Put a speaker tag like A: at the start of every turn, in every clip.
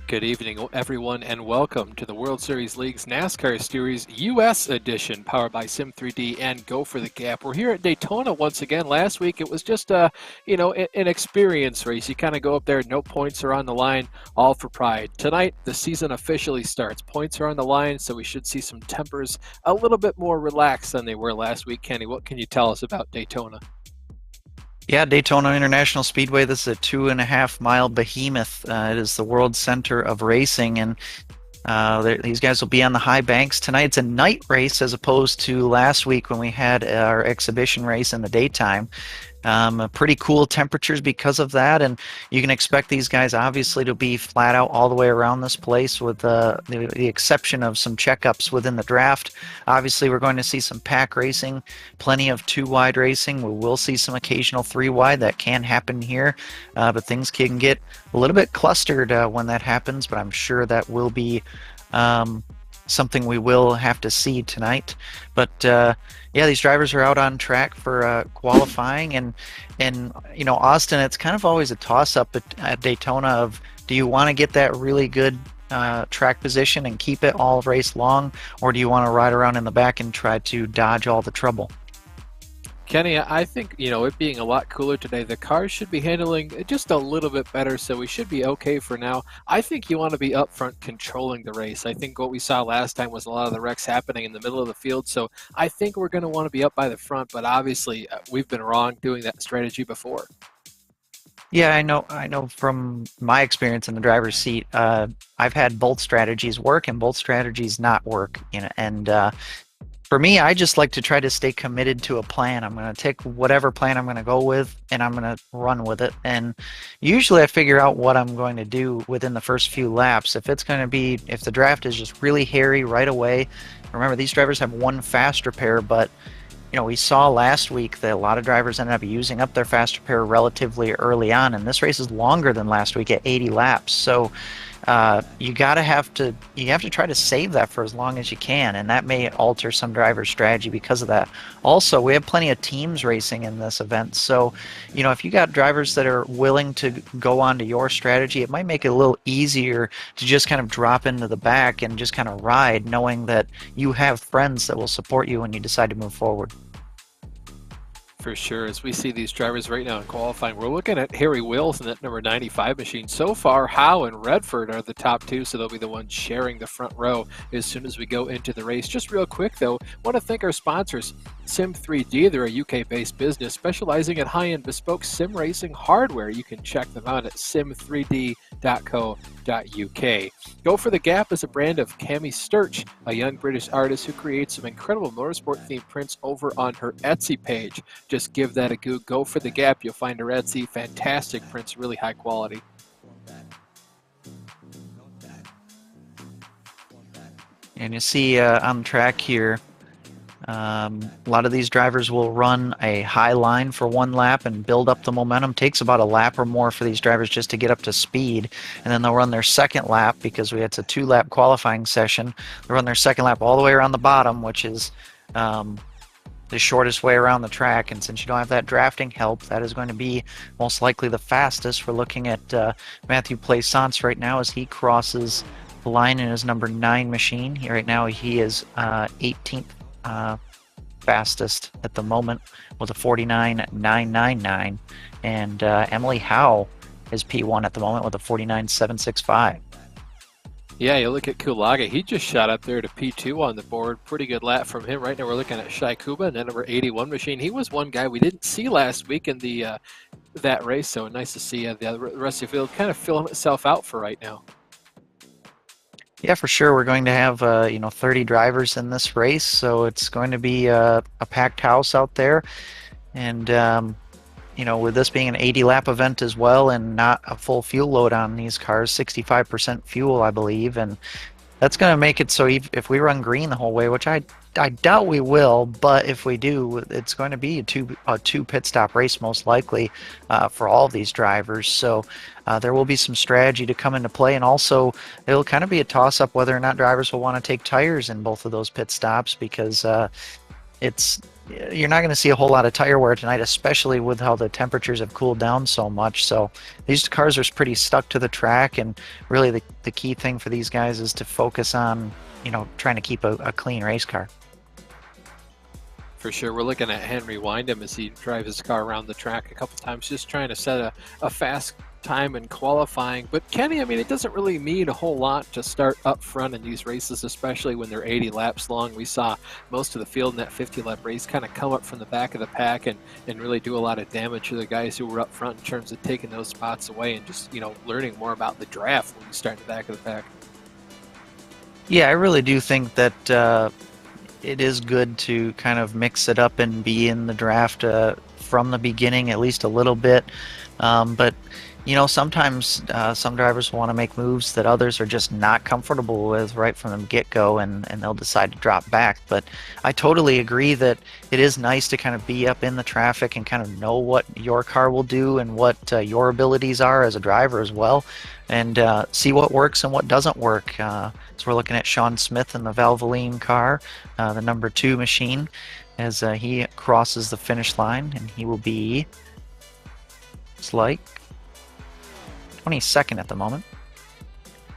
A: Good evening, everyone, and welcome to the World Series League's NASCAR Series US edition, powered by SIM3D and Go for the Gap. We're here at Daytona once again. Last week it was just an experience race. You kind of go up there, no points are on the line, all for pride. Tonight, the season officially starts. Points are on the line, so we should see some tempers a little bit more relaxed than they were last week. Kenny, what can you tell us about Daytona?
B: Yeah, Daytona International Speedway, this is a 2.5-mile behemoth. It is the world center of racing, and these guys will be on the high banks tonight. It's a night race as opposed to last week when we had our exhibition race in the daytime. Pretty cool temperatures because of that, and you can expect these guys obviously to be flat out all the way around this place, with the exception of some checkups within the draft. Obviously, we're going to see some pack racing, plenty of 2-wide racing. We will see some occasional 3-wide. That can happen here, but things can get a little bit clustered when that happens, but I'm sure that will be something we will have to see tonight. But yeah, these drivers are out on track for qualifying, and Austin, it's kind of always a toss-up at Daytona of, do you want to get that really good track position and keep it all race long, or do you want to ride around in the back and try to dodge all the trouble?
A: Kenny, I think, it being a lot cooler today, the cars should be handling it just a little bit better, so we should be okay for now. I think you want to be up front controlling the race. I think what we saw last time was a lot of the wrecks happening in the middle of the field, so I think we're going to want to be up by the front, but obviously we've been wrong doing that strategy before.
B: Yeah, I know from my experience in the driver's seat, I've had both strategies work and both strategies not work, and for me, I just like to try to stay committed to a plan. I'm going to take whatever plan I'm going to go with, and I'm going to run with it. And usually I figure out what I'm going to do within the first few laps. If the draft is just really hairy right away, remember, these drivers have one fast repair, but we saw last week that a lot of drivers ended up using up their fast repair relatively early on, and this race is longer than last week at 80 laps. So you have to try to save that for as long as you can, and that may alter some drivers' strategy because of that. Also, we have plenty of teams racing in this event, so if you got drivers that are willing to go on to your strategy, it might make it a little easier to just kind of drop into the back and just kind of ride, knowing that you have friends that will support you when you decide to move forward.
A: For sure, as we see these drivers right now in qualifying, we're looking at Harry Wills in that number 95 machine. So far, Howe and Redford are the top two, so they'll be the ones sharing the front row as soon as we go into the race. Just real quick, though, want to thank our sponsors, SIM3D. They're a UK-based business specializing in high-end bespoke sim racing hardware. You can check them out at sim3d.co.uk. Go for the Gap is a brand of Cami Sturch, a young British artist who creates some incredible motorsport-themed prints over on her Etsy page. Just give that a go for the Gap. You'll find her Etsy. Fantastic prints, really high quality.
B: And you see on the track here, a lot of these drivers will run a high line for one lap and build up the momentum. Takes about a lap or more for these drivers just to get up to speed, and then they'll run their second lap, because it's a 2-lap qualifying session. They'll run their second lap all the way around the bottom, which is the shortest way around the track, and since you don't have that drafting help, that is going to be most likely the fastest. We're looking at Matthew Plaisance right now as he crosses the line in his number 9 machine. Right now he is 18th fastest at the moment with a 49.999, and Emily Howe is P1 at the moment with a 49.765.
A: Yeah, you look at Kulaga. He just shot up there to P2 on the board. Pretty good lap from him. Right now we're looking at Shai Kuba and that number 81 machine. He was one guy we didn't see last week in the that race, so nice to see the rest of the field kind of filling itself out for right now.
B: Yeah, for sure. We're going to have 30 drivers in this race, so it's going to be a packed house out there. And with this being an 80-lap event as well, and not a full fuel load on these cars, 65% fuel, I believe, and that's going to make it so if we run green the whole way, which I doubt we will, but if we do, it's going to be a two pit stop race most likely for all of these drivers. So there will be some strategy to come into play, and also it'll kind of be a toss-up whether or not drivers will want to take tires in both of those pit stops, because you're not going to see a whole lot of tire wear tonight, especially with how the temperatures have cooled down so much. So these cars are pretty stuck to the track, and really the key thing for these guys is to focus on trying to keep a clean race car.
A: For sure. We're looking at Henry Windham as he drives his car around the track a couple times, just trying to set a fast time in qualifying. But Kenny, I mean, it doesn't really mean a whole lot to start up front in these races, especially when they're 80 laps long. We saw most of the field in that 50-lap race kind of come up from the back of the pack and really do a lot of damage to the guys who were up front in terms of taking those spots away and just, learning more about the draft when you start in the back of the pack.
B: Yeah, I really do think that it is good to kind of mix it up and be in the draft from the beginning, at least a little bit. But sometimes some drivers want to make moves that others are just not comfortable with right from the get-go, and they'll decide to drop back. But I totally agree that it is nice to kind of be up in the traffic and kind of know what your car will do and what your abilities are as a driver as well, and see what works and what doesn't work. So we're looking at Sean Smith in the Valvoline car, the number 2 machine, as he crosses the finish line, and he will be, it's like, 22nd at the moment.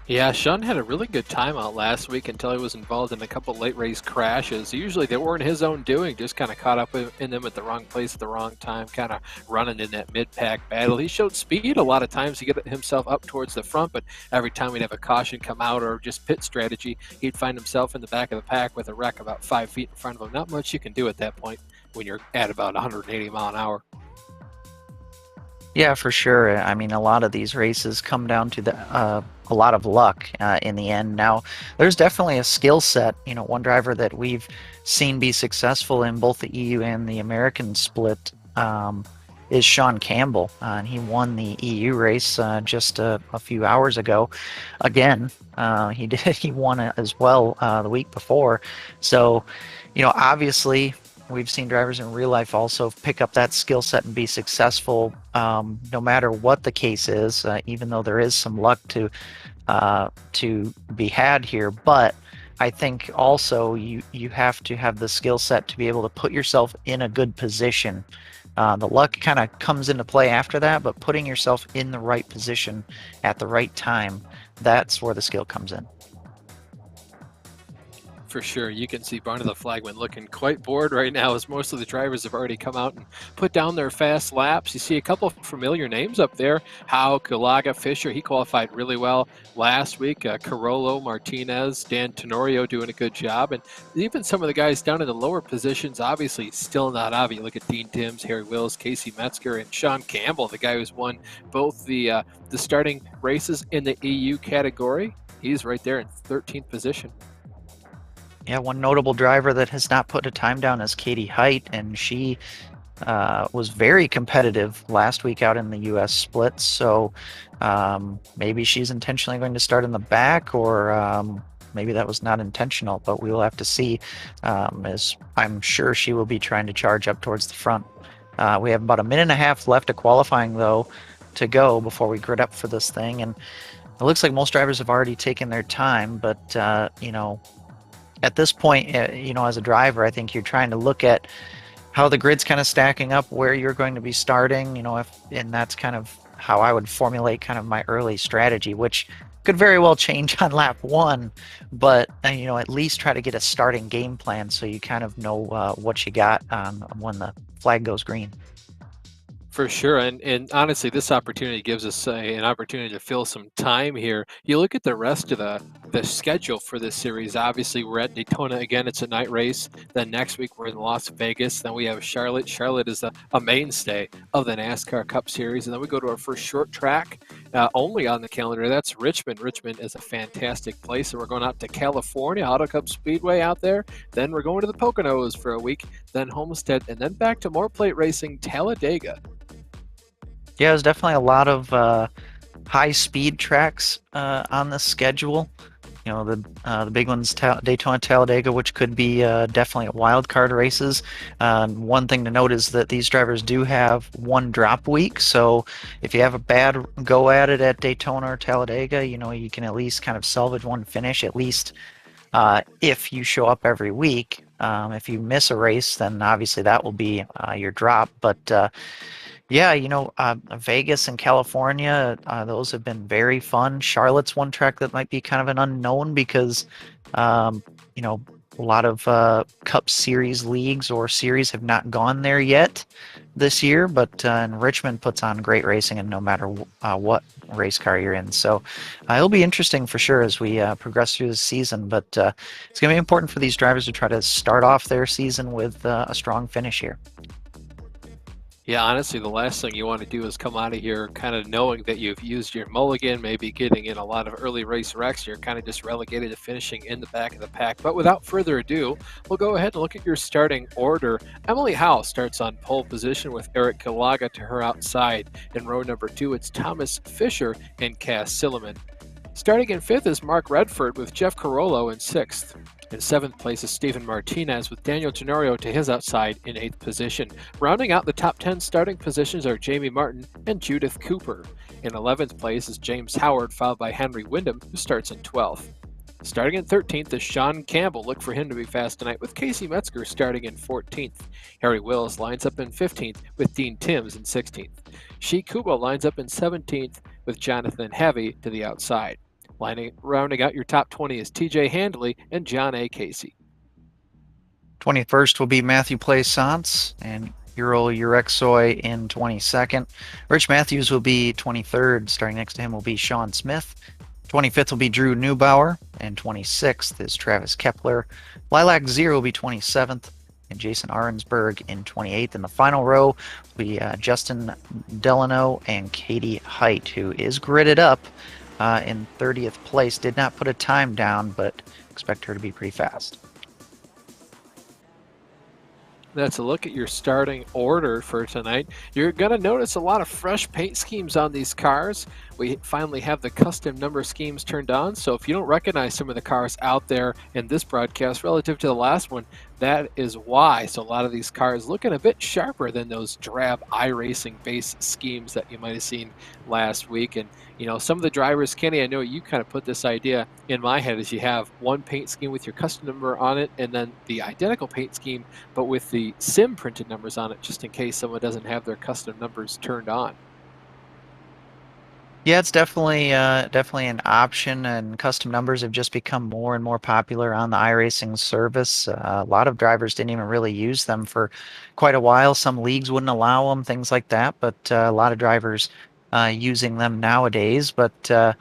A: Yeah, Sean had a really good time out last week until he was involved in a couple late race crashes. Usually they weren't his own doing, just kind of caught up in them at the wrong place at the wrong time, kind of running in that mid-pack battle. He showed speed a lot of times to get himself up towards the front, but every time we'd have a caution come out or just pit strategy, he'd find himself in the back of the pack with a wreck about 5 feet in front of him. Not much you can do at that point when you're at about 180 mile an hour.
B: Yeah, for sure. I mean, a lot of these races come down to a lot of luck in the end. Now, there's definitely a skill set. One driver that we've seen be successful in both the EU and the American split is Sean Campbell, and he won the EU race just a few hours ago. Again, he won it as well the week before. So, obviously, we've seen drivers in real life also pick up that skill set and be successful, no matter what the case is, even though there is some luck to be had here. But I think also you have to have the skill set to be able to put yourself in a good position. The luck kind of comes into play after that, but putting yourself in the right position at the right time, that's where the skill comes in.
A: For sure. You can see Barney the Flagman looking quite bored right now as most of the drivers have already come out and put down their fast laps. You see a couple of familiar names up there. Howe, Kulaga, Fisher, he qualified really well last week. Carollo, Martinez, Dan Tenorio doing a good job. And even some of the guys down in the lower positions, obviously still not obvious. Look at Dean Timms, Harry Wills, Casey Metzger, and Sean Campbell, the guy who's won both the starting races in the EU category. He's right there in 13th position.
B: Yeah, one notable driver that has not put a time down is Katie Height, and she was very competitive last week out in the U.S. split. So maybe she's intentionally going to start in the back, or maybe that was not intentional, but we will have to see, as I'm sure she will be trying to charge up towards the front. We have about a minute and a half left of qualifying, though, to go before we grid up for this thing. And it looks like most drivers have already taken their time, but, at this point, as a driver, I think you're trying to look at how the grid's kind of stacking up, where you're going to be starting, and that's kind of how I would formulate kind of my early strategy, which could very well change on lap 1, but, at least try to get a starting game plan so you kind of know what you got when the flag goes green.
A: For sure, and honestly, this opportunity gives us an opportunity to fill some time here. You look at the rest of the schedule for this series. Obviously, we're at Daytona again. It's a night race. Then next week, we're in Las Vegas. Then we have Charlotte. Charlotte is a mainstay of the NASCAR Cup Series. And then we go to our first short track only on the calendar. That's Richmond. Richmond is a fantastic place. And we're going out to California, Auto Cup Speedway out there. Then we're going to the Poconos for a week. Then Homestead. And then back to more plate racing, Talladega.
B: Yeah, there's definitely a lot of high-speed tracks on the schedule. The big ones, Daytona, Talladega, which could be definitely wild card races. One thing to note is that these drivers do have one drop week, so if you have a bad go at it at Daytona or Talladega, you can at least kind of salvage one finish, at least if you show up every week. If you miss a race, then obviously that will be your drop, but yeah, Vegas and California, those have been very fun. Charlotte's one track that might be kind of an unknown because, a lot of Cup Series leagues or series have not gone there yet this year, but and Richmond puts on great racing, and no matter what race car you're in. So it'll be interesting for sure as we progress through the season, but it's going to be important for these drivers to try to start off their season with a strong finish here.
A: Yeah, honestly, the last thing you want to do is come out of here kind of knowing that you've used your mulligan, maybe getting in a lot of early race wrecks. You're kind of just relegated to finishing in the back of the pack. But without further ado, we'll go ahead and look at your starting order. Emily Howe starts on pole position with Eric Kalaga to her outside. In row number 2, it's Thomas Fisher and Cass Silliman. Starting in 5th is Mark Redford with Jeff Carollo in 6th. In 7th place is Stephen Martinez with Daniel Cenario to his outside in 8th position. Rounding out the top 10 starting positions are Jamie Martin and Judith Cooper. In 11th place is James Howard, followed by Henry Windham, who starts in 12th. Starting in 13th is Sean Campbell. Look for him to be fast tonight with Casey Metzger starting in 14th. Harry Wills lines up in 15th with Dean Timms in 16th. Shi Kubo lines up in 17th with Jonathan Heavy to the outside. Rounding out your top 20 is TJ Handley and John A. Casey.
B: 21st will be Matthew Plaisance and Euro Urexoy in 22nd. Rich Matthews will be 23rd. Starting next to him will be Sean Smith. 25th will be Drew Neubauer, and 26th is Travis Kepler. Lilac Zero will be 27th, and Jason Arensberg in 28th. In the final row will be Justin Delano and Katie Height, who is gridded up in 30th place. Did not put a time down, but expect her to be pretty fast.
A: That's a look at your starting order for tonight. You're going to notice a lot of fresh paint schemes on these cars. We finally have the custom number schemes turned on, so if you don't recognize some of the cars out there in this broadcast relative to the last one, that is why. So a lot of these cars looking a bit sharper than those drab iRacing base schemes that you might have seen last week. And you know, some of the drivers, Kenny, I know you kind of put this idea in my head, is you have one paint scheme with your custom number on it and then the identical paint scheme but with the sim printed numbers on it, just in case someone doesn't have their custom numbers turned on.
B: Yeah, it's definitely an option, and custom numbers have just become more and more popular on the iRacing service. A lot of drivers didn't even really use them for quite a while. Some leagues wouldn't allow them, things like that, but a lot of drivers using them nowadays. But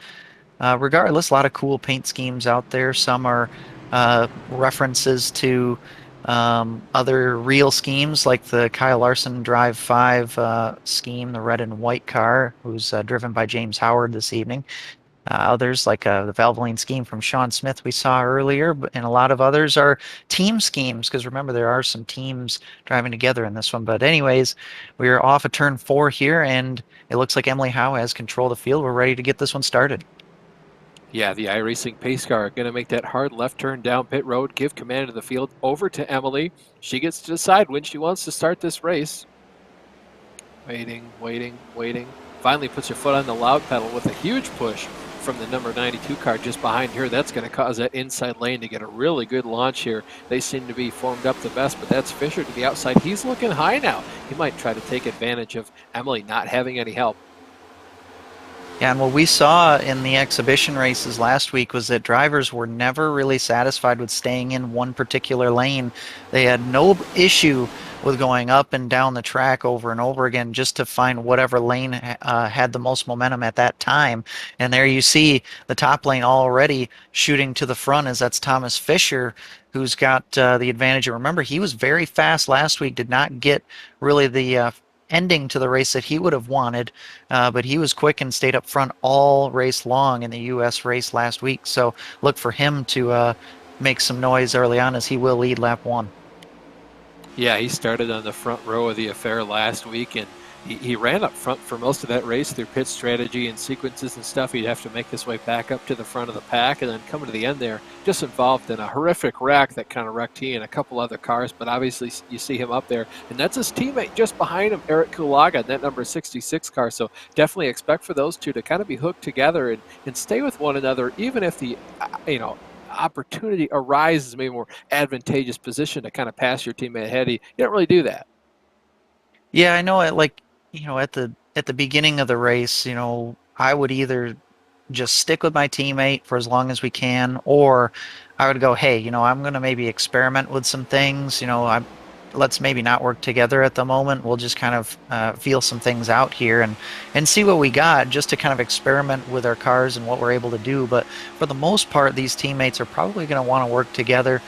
B: regardless, a lot of cool paint schemes out there. Some are references to other real schemes, like the Kyle Larson Drive 5 scheme, the red and white car, who's driven by James Howard this evening. Others, like the Valvoline scheme from Sean Smith we saw earlier, and a lot of others are team schemes, because remember, there are some teams driving together in this one. But anyways, we're off of turn 4 here, and it looks like Emily Howe has control of the field. We're ready to get this one started.
A: Yeah, the iRacing pace car going to make that hard left turn down pit road, give command of the field over to Emily. She gets to decide when she wants to start this race. Waiting, waiting, waiting. Finally puts her foot on the loud pedal with a huge push from the number 92 car just behind her. That's going to cause that inside lane to get a really good launch here. They seem to be formed up the best, but that's Fisher to the outside. He's looking high now. He might try to take advantage of Emily not having any help.
B: Yeah, and what we saw in the exhibition races last week was that drivers were never really satisfied with staying in one particular lane. They had no issue with going up and down the track over and over again just to find whatever lane had the most momentum at that time. And there you see the top lane already shooting to the front, as that's Thomas Fisher, who's got the advantage. And remember, he was very fast last week, did not get really the ending to the race that he would have wanted, but he was quick and stayed up front all race long in the U.S. race last week. So look for him to make some noise early on, as he will lead lap 1.
A: Yeah, he started on the front row of the affair last week, and he ran up front for most of that race through pit strategy and sequences and stuff. He'd have to make his way back up to the front of the pack, and then coming to the end there, just involved in a horrific wreck that kind of wrecked he and a couple other cars. But obviously you see him up there, and that's his teammate just behind him, Eric Kulaga, that number 66 car. So definitely expect for those two to kind of be hooked together and stay with one another, even if the opportunity arises, maybe more advantageous position to kind of pass your teammate ahead. You don't really do that.
B: Yeah, I know. At the beginning of the race, I would either just stick with my teammate for as long as we can, or I would go, hey, I'm going to maybe experiment with some things. Let's maybe not work together at the moment. We'll just kind of feel some things out here and see what we got, just to kind of experiment with our cars and what we're able to do. But for the most part, these teammates are probably going to want to work together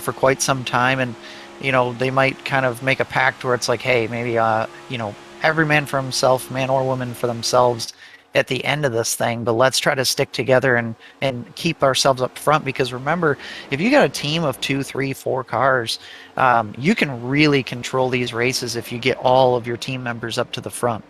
B: for quite some time. And they might kind of make a pact where it's like, hey, maybe, every man for himself, man or woman for themselves at the end of this thing, but let's try to stick together and keep ourselves up front because remember, if you got a team of two, three, four cars, you can really control these races if you get all of your team members up to the front.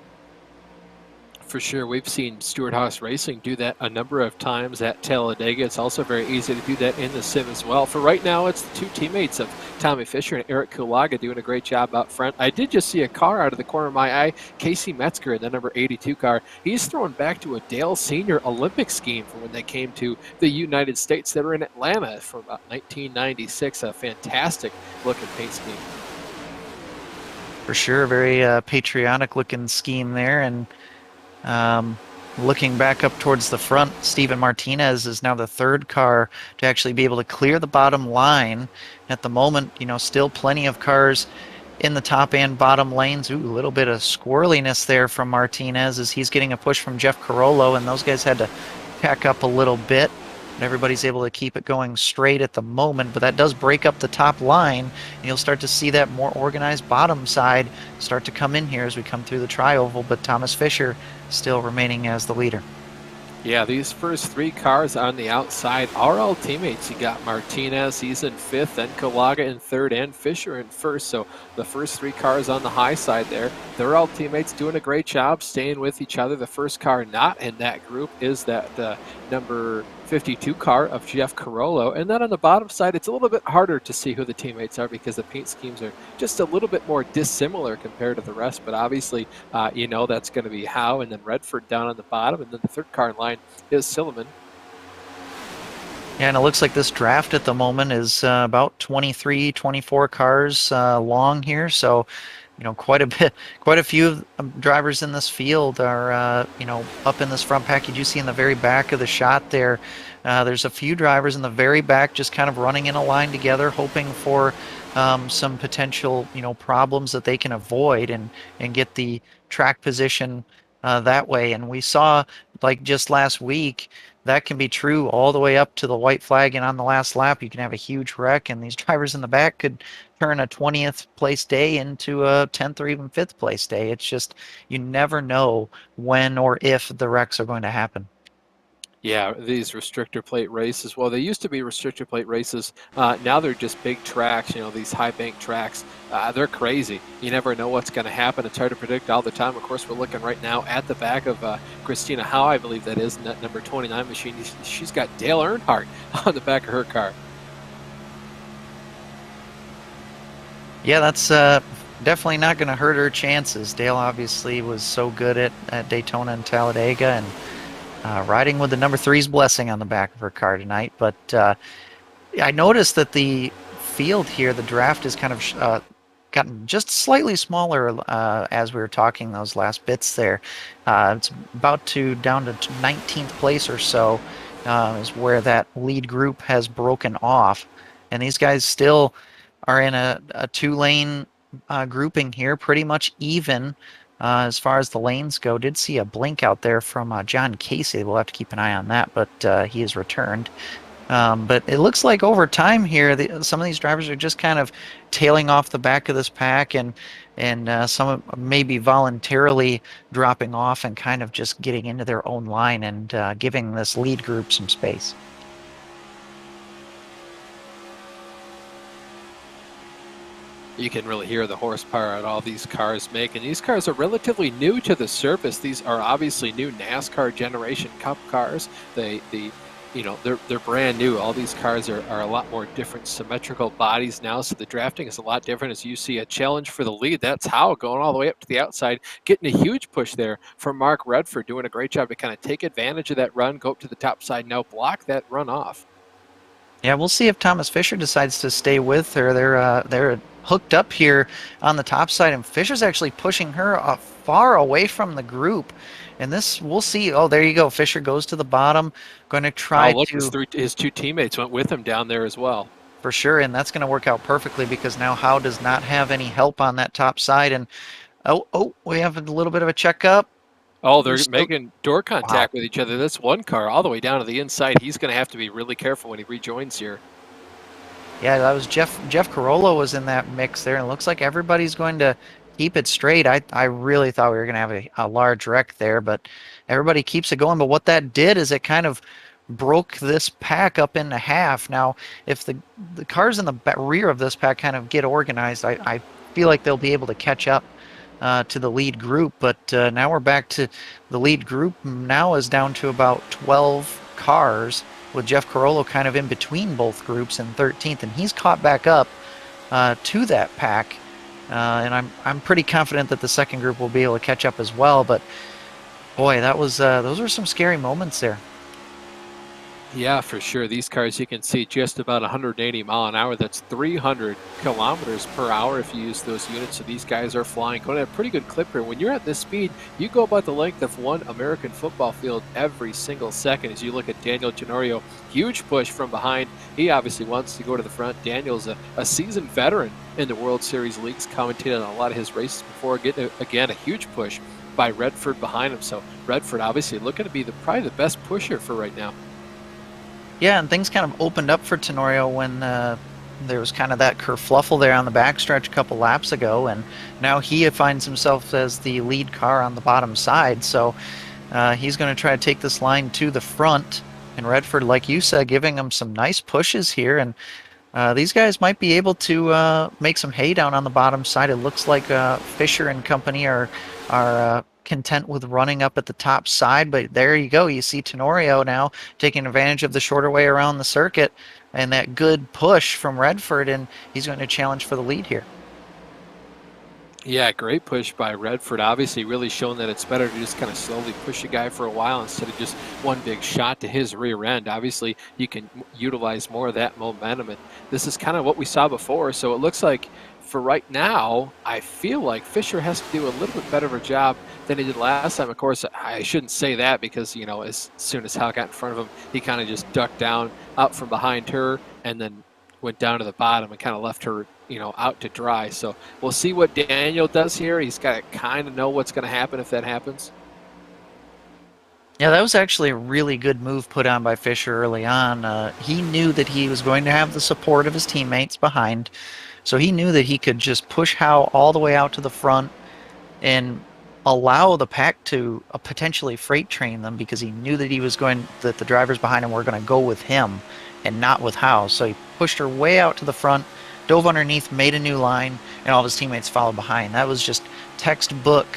A: For sure, we've seen Stewart Haas Racing do that a number of times at Talladega. It's also very easy to do that in the sim as well. For right now, it's the two teammates of Tommy Fisher and Eric Kulaga doing a great job out front. I did just see a car out of the corner of my eye, Casey Metzger in the number 82 car. He's thrown back to a Dale Senior Olympic scheme from when they came to the United States. They were in Atlanta from about 1996. A fantastic looking paint scheme.
B: For sure, very patriotic looking scheme there. And looking back up towards the front, Steven Martinez is now the third car to actually be able to clear the bottom line. At the moment, still plenty of cars in the top and bottom lanes. Ooh, a little bit of squirreliness there from Martinez as he's getting a push from Jeff Carollo, and those guys had to pack up a little bit. Everybody's able to keep it going straight at the moment, but that does break up the top line, and you'll start to see that more organized bottom side start to come in here as we come through the tri-oval, but Thomas Fisher still remaining as the leader.
A: Yeah, these first three cars on the outside are all teammates. You got Martinez, he's in fifth, then Kulaga in third, and Fisher in first. So the first three cars on the high side there, they're all teammates doing a great job staying with each other. The first car not in that group is that number 52 car of Jeff Carollo. And then on the bottom side, it's a little bit harder to see who the teammates are because the paint schemes are just a little bit more dissimilar compared to the rest. But obviously, that's going to be Howe and then Redford down on the bottom. And then the third car in line is Silliman.
B: Yeah, and it looks like this draft at the moment is about 23, 24 cars long here. So, quite a few drivers in this field are, up in this front package. You see in the very back of the shot there, there's a few drivers in the very back just kind of running in a line together, hoping for some potential, problems that they can avoid and get the track position that way. And we saw, like just last week, that can be true all the way up to the white flag, and on the last lap, you can have a huge wreck, and these drivers in the back could turn a 20th place day into a 10th or even 5th place day. It's just, you never know when or if the wrecks are going to happen.
A: Yeah, these restrictor plate races, well, they used to be restrictor plate races. Now they're just big tracks, these high bank tracks. They're crazy. You never know what's going to happen. It's hard to predict all the time. Of course, we're looking right now at the back of Christina Howe, I believe that is, in that number 29 machine. She's got Dale Earnhardt on the back of her car.
B: Yeah, that's definitely not going to hurt her chances. Dale obviously was so good at Daytona and Talladega, and riding with the number 3's blessing on the back of her car tonight. But I noticed that the field here, the draft, is kind of gotten just slightly smaller as we were talking those last bits there. It's about to down to 19th place or so is where that lead group has broken off. And these guys still are in a two-lane grouping here, pretty much even. As far as the lanes go, did see a blink out there from John Casey. We'll have to keep an eye on that, but he has returned. But it looks like over time here, some of these drivers are just kind of tailing off the back of this pack, and some maybe voluntarily dropping off and kind of just getting into their own line and giving this lead group some space.
A: You can really hear the horsepower that all these cars make, and these cars are relatively new to the surface. These are obviously new NASCAR Generation Cup cars. They're brand new. All these cars are a lot more different symmetrical bodies now, so the drafting is a lot different. As you see a challenge for the lead, that's Howe going all the way up to the outside, getting a huge push there from Mark Redford, doing a great job to kind of take advantage of that run, go up to the top side, now block that run off.
B: Yeah, we'll see if Thomas Fisher decides to stay with her. They're hooked up here on the top side, and Fisher's actually pushing her far away from the group. And this, we'll see. Oh, there you go. Fisher goes to the bottom, going to try to.
A: His two teammates went with him down there as well.
B: For sure, and that's going to work out perfectly because now Howe does not have any help on that top side. And we have a little bit of a checkup.
A: Oh, they're making door contact with each other. That's one car all the way down to the inside. He's going to have to be really careful when he rejoins here.
B: Yeah, that was Jeff Carolla was in that mix there, and it looks like everybody's going to keep it straight. I really thought we were going to have a large wreck there, but everybody keeps it going. But what that did is it kind of broke this pack up into half. Now, if the cars in the rear of this pack kind of get organized, I feel like they'll be able to catch up to the lead group. But now we're back to the lead group. Now is down to about 12 cars, with Jeff Carollo kind of in between both groups in 13th, and he's caught back up to that pack. And I'm pretty confident that the second group will be able to catch up as well. But boy, that was those were some scary moments there.
A: Yeah, for sure. These cars you can see just about 180 mile an hour. That's 300 kilometers per hour if you use those units. So these guys are flying, going at a pretty good clip here. When you're at this speed, you go about the length of one American football field every single second. As you look at Daniel Tenorio, huge push from behind. He obviously wants to go to the front. Daniel's a seasoned veteran in the World Series leagues, commentated on a lot of his races before. Getting, again, a huge push by Redford behind him. So Redford obviously looking to be probably the best pusher for right now.
B: Yeah, and things kind of opened up for Tenorio when there was kind of that kerfluffle there on the backstretch a couple laps ago, and now he finds himself as the lead car on the bottom side. So he's going to try to take this line to the front. And Redford, like you said, giving him some nice pushes here, and these guys might be able to make some hay down on the bottom side. It looks like Fisher and company are content with running up at the top side, but there you go. You see Tenorio now taking advantage of the shorter way around the circuit and that good push from Redford, and he's going to challenge for the lead here.
A: Yeah, great push by Redford. Obviously, really showing that it's better to just kind of slowly push a guy for a while instead of just one big shot to his rear end. Obviously, you can utilize more of that momentum, and this is kind of what we saw before. So it looks like for right now, I feel like Fisher has to do a little bit better of a job than he did last time. Of course, I shouldn't say that because, you know, as soon as Hal got in front of him, he kind of just ducked down out from behind her and then went down to the bottom and kind of left her, you know, out to dry. So we'll see what Daniel does here. He's got to kind of know what's going to happen if that happens.
B: Yeah, that was actually a really good move put on by Fisher early on. He knew that he was going to have the support of his teammates behind, so he knew that he could just push Howe all the way out to the front and allow the pack to potentially freight train them, because he knew that the drivers behind him were going to go with him and not with Howe. So he pushed her way out to the front, dove underneath, made a new line, and all of his teammates followed behind. That was just textbook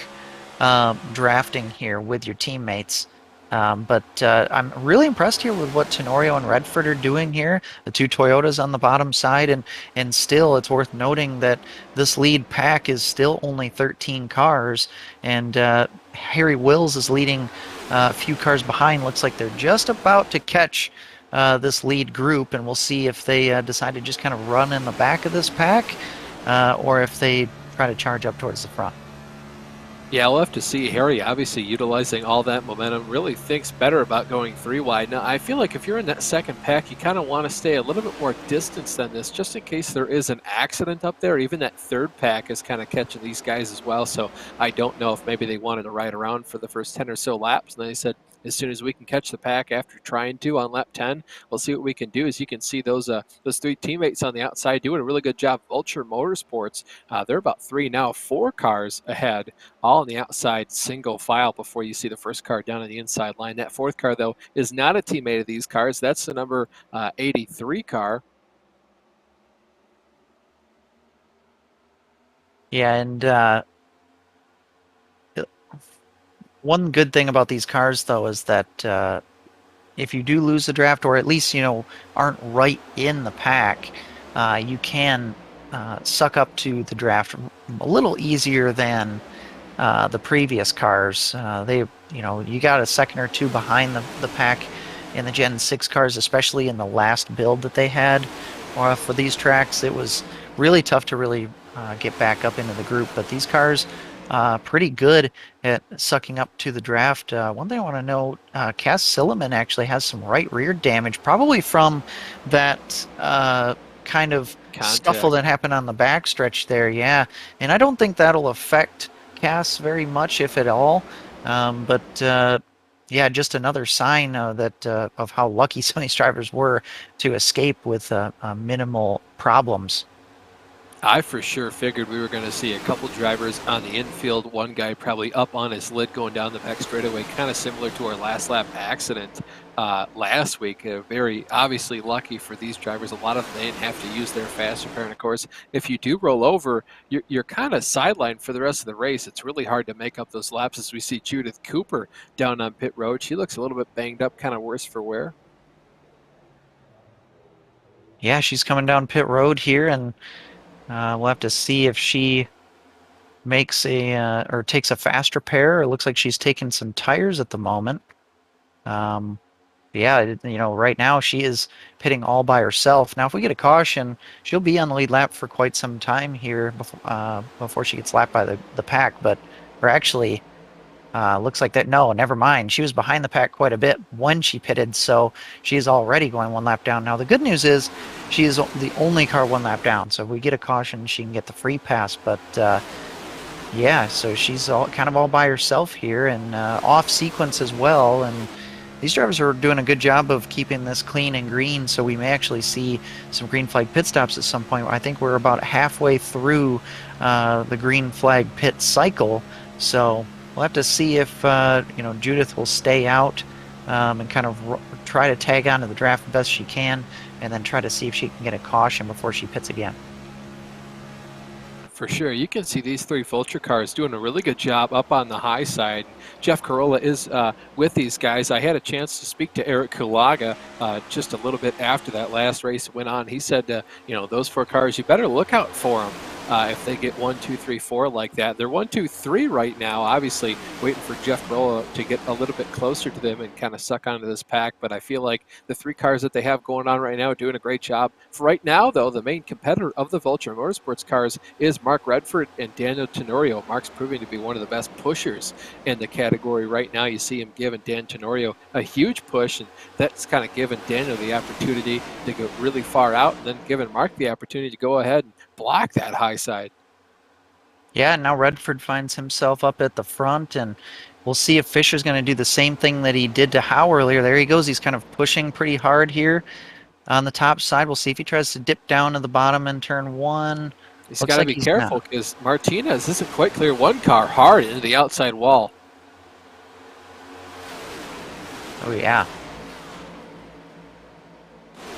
B: drafting here with your teammates. But I'm really impressed here with what Tenorio and Redford are doing here. The two Toyotas on the bottom side, and still it's worth noting that this lead pack is still only 13 cars, and Harry Wills is leading a few cars behind. Looks like they're just about to catch this lead group, and we'll see if they decide to just kind of run in the back of this pack, or if they try to charge up towards the front.
A: Yeah, we'll have to see. Harry obviously utilizing all that momentum, really thinks better about going three wide. Now, I feel like if you're in that second pack, you kind of want to stay a little bit more distance than this, just in case there is an accident up there. Even that third pack is kind of catching these guys as well. So I don't know if maybe they wanted to ride around for the first 10 or so laps, and then they said, as soon as we can catch the pack after trying to on lap 10, we'll see what we can do. As you can see, those three teammates on the outside doing a really good job. Vulture Motorsports, they're about 4 cars ahead, all on the outside, single file before you see the first car down on the inside line. That fourth car, though, is not a teammate of these cars. That's the number 83 car.
B: Yeah, and one good thing about these cars, though, is that if you do lose the draft, or at least, aren't right in the pack, you can suck up to the draft a little easier than the previous cars. You got a second or two behind the pack in the Gen 6 cars, especially in the last build that they had for these tracks. It was really tough to really get back up into the group, but these cars pretty good at sucking up to the draft. One thing I want to know, Cass Silliman actually has some right rear damage, probably from that kind of scuffle that happened on the backstretch there. Yeah, and I don't think that'll affect Cass very much, if at all. But Yeah, just another sign that of how lucky some of these drivers were to escape with minimal problems.
A: I for sure figured we were going to see a couple drivers on the infield, one guy probably up on his lid going down the back straightaway, kind of similar to our last lap accident last week. Very obviously lucky for these drivers. A lot of them didn't have to use their fast repair. And of course, if you do roll over, you're kind of sidelined for the rest of the race. It's really hard to make up those laps as we see Judith Cooper down on pit road. She looks a little bit banged up, kind of worse for wear.
B: Yeah, she's coming down pit road here, and we'll have to see if she makes a or takes a fast repair. It looks like she's taking some tires at the moment. Um, yeah, right now she is pitting all by herself. Now, if we get a caution, she'll be on the lead lap for quite some time here before she gets lapped by the pack. But, or actually, looks like that. No, never mind. She was behind the pack quite a bit when she pitted, so she's already going one lap down. Now, the good news is she is the only car one lap down. So if we get a caution, she can get the free pass. But yeah, so she's kind of all by herself here and off sequence as well. And these drivers are doing a good job of keeping this clean and green, so we may actually see some green flag pit stops at some point. I think we're about halfway through the green flag pit cycle, so we'll have to see if Judith will stay out and kind of try to tag onto the draft best she can, and then try to see if she can get a caution before she pits again.
A: For sure. You can see these three Vulture cars doing a really good job up on the high side. Jeff Carolla is with these guys. I had a chance to speak to Eric Kulaga just a little bit after that last race went on. He said, those four cars, you better look out for them. If they get 1, 2, 3, 4 like that. They're 1, 2, 3 right now, obviously waiting for Jeff Carolla to get a little bit closer to them and kind of suck onto this pack. But I feel like the three cars that they have going on right now are doing a great job. For right now, though, the main competitor of the Vulture Motorsports cars is Mark Redford and Daniel Tenorio. Mark's proving to be one of the best pushers in the category right now. You see him giving Dan Tenorio a huge push, and that's kind of given Daniel the opportunity to go really far out, and then giving Mark the opportunity to go ahead and block that high side.
B: Yeah, now Redford finds himself up at the front, and we'll see if Fisher's going to do the same thing that he did to Howe earlier. There he goes. He's kind of pushing pretty hard here on the top side. We'll see if he tries to dip down to the bottom in turn one.
A: He's got to be careful because Martinez isn't quite clear. One car hard into the outside wall.
B: Oh, yeah.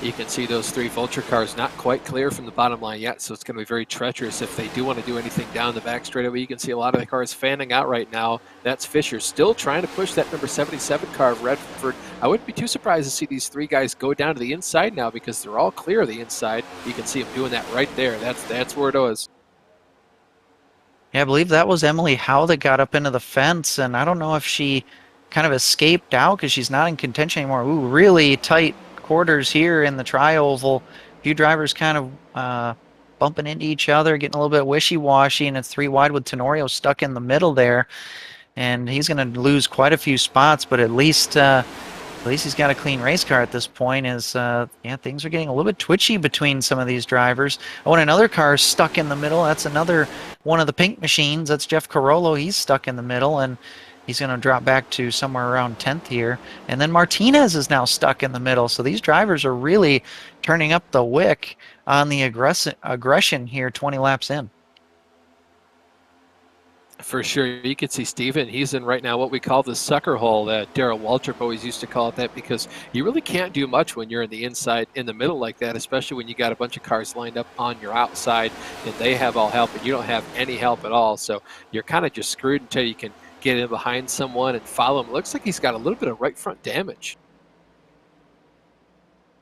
A: You can see those three Vulture cars not quite clear from the bottom line yet, so it's going to be very treacherous if they do want to do anything down the back straightaway. You can see a lot of the cars fanning out right now. That's Fisher still trying to push that number 77 car of Redford. I wouldn't be too surprised to see these three guys go down to the inside now because they're all clear of the inside. You can see them doing that right there. That's where it is.
B: Yeah, I believe that was Emily Howe that got up into the fence, and I don't know if she kind of escaped out because she's not in contention anymore. Ooh, really tight quarters here in the tri-oval. A few drivers kind of bumping into each other, getting a little bit wishy-washy, and it's 3 wide with Tenorio stuck in the middle there. And he's going to lose quite a few spots, but at least he's got a clean race car at this point. Things are getting a little bit twitchy between some of these drivers. Oh, and another car is stuck in the middle. That's another one of the pink machines. That's Jeff Carollo. He's stuck in the middle, and he's going to drop back to somewhere around 10th here. And then Martinez is now stuck in the middle. So these drivers are really turning up the wick on the aggression here 20 laps in.
A: For sure. You can see Steven. He's in right now what we call the sucker hole. That Darrell Waltrip always used to call it that because you really can't do much when you're in the inside, in the middle like that, especially when you got a bunch of cars lined up on your outside and they have all help and you don't have any help at all. So you're kind of just screwed until you can get in behind someone and follow him. It looks like he's got a little bit of right front damage.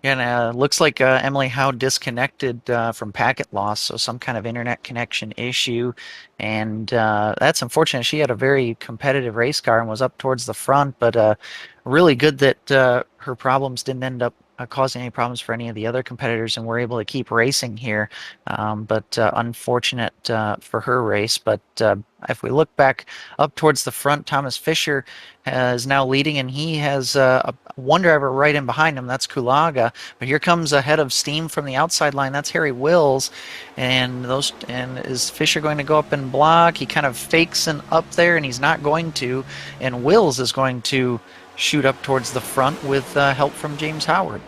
B: And looks like Emily Howe disconnected from packet loss, so some kind of internet connection issue. And that's unfortunate. She had a very competitive race car and was up towards the front, but really good that her problems didn't end up causing any problems for any of the other competitors, and we're able to keep racing here. But unfortunate for her race. But if we look back up towards the front, Thomas Fisher is now leading, and he has one driver right in behind him. That's Kulaga. But here comes a head of steam from the outside line. That's Harry Wills. And is Fisher going to go up and block? He kind of fakes an up there, and he's not going to. And Wills is going to shoot up towards the front with help from James Howard.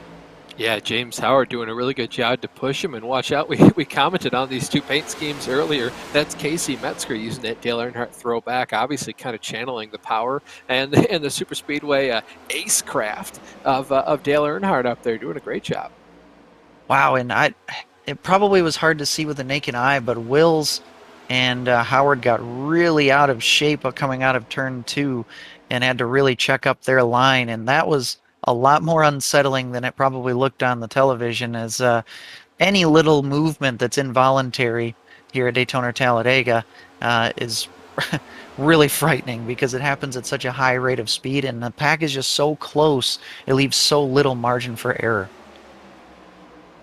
A: Yeah, James Howard doing a really good job to push him. And watch out, we commented on these two paint schemes earlier. That's Casey Metzger using that Dale Earnhardt throwback, obviously kind of channeling the power and the super speedway ace craft of Dale Earnhardt up there, doing a great job.
B: Wow, and it probably was hard to see with the naked eye, but Wills and Howard got really out of shape coming out of turn two and had to really check up their line, and that was a lot more unsettling than it probably looked on the television, as any little movement that's involuntary here at Daytona or Talladega is really frightening because it happens at such a high rate of speed, and the pack is just so close, it leaves so little margin for error.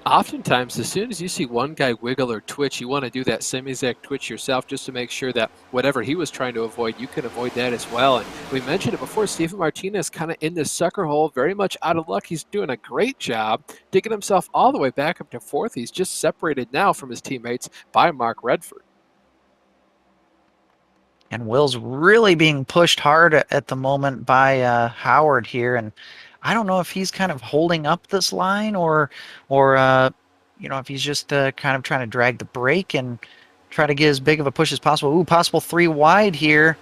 A: Oftentimes, as soon as you see one guy wiggle or twitch, you want to do that same exact twitch yourself just to make sure that whatever he was trying to avoid, you can avoid that as well. And we mentioned it before, Stephen Martinez kind of in this sucker hole, very much out of luck. He's doing a great job digging himself all the way back up to fourth. He's just separated now from his teammates by Mark Redford.
B: And Will's really being pushed hard at the moment by Howard here, and I don't know if he's kind of holding up this line or if he's just kind of trying to drag the brake and try to get as big of a push as possible. Ooh, possible three wide here.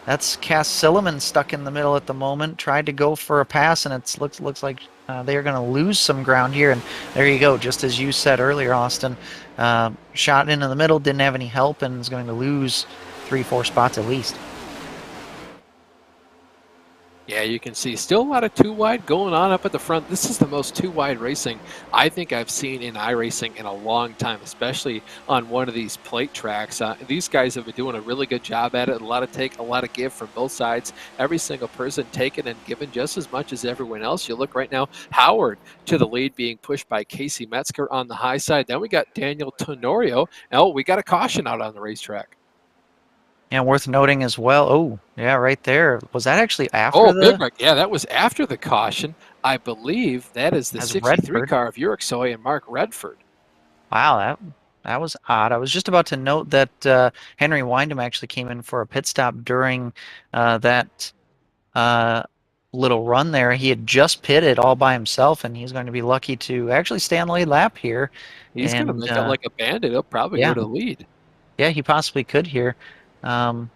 B: That's Cass Silliman stuck in the middle at the moment. Tried to go for a pass, and it looks like they're going to lose some ground here. And there you go, just as you said earlier, Austin. Shot into the middle, didn't have any help, and is going to lose 3-4 spots at least.
A: Yeah, you can see still a lot of two wide going on up at the front. This is the most two wide racing I think I've seen in iRacing in a long time, especially on one of these plate tracks. These guys have been doing a really good job at it. A lot of take, a lot of give from both sides. Every single person taking and giving just as much as everyone else. You look right now, Howard to the lead, being pushed by Casey Metzger on the high side. Then we got Daniel Tenorio. Oh, we got a caution out on the racetrack.
B: And worth noting as well. Oh, yeah, right there. Was that actually after
A: Oh, Big
B: the
A: Mac. Yeah, that was after the caution. I believe that is the
B: as
A: 63
B: Redford?
A: car of Urixoy and Mark Redford.
B: Wow, that was odd. I was just about to note that Henry Windham actually came in for a pit stop during that uh, little run there. He had just pitted all by himself, and he's going to be lucky to actually stay on the lead lap here.
A: He's going to
B: And
A: make out like a bandit. He'll probably go
B: yeah,
A: to the lead.
B: yeah, he possibly could here. Um,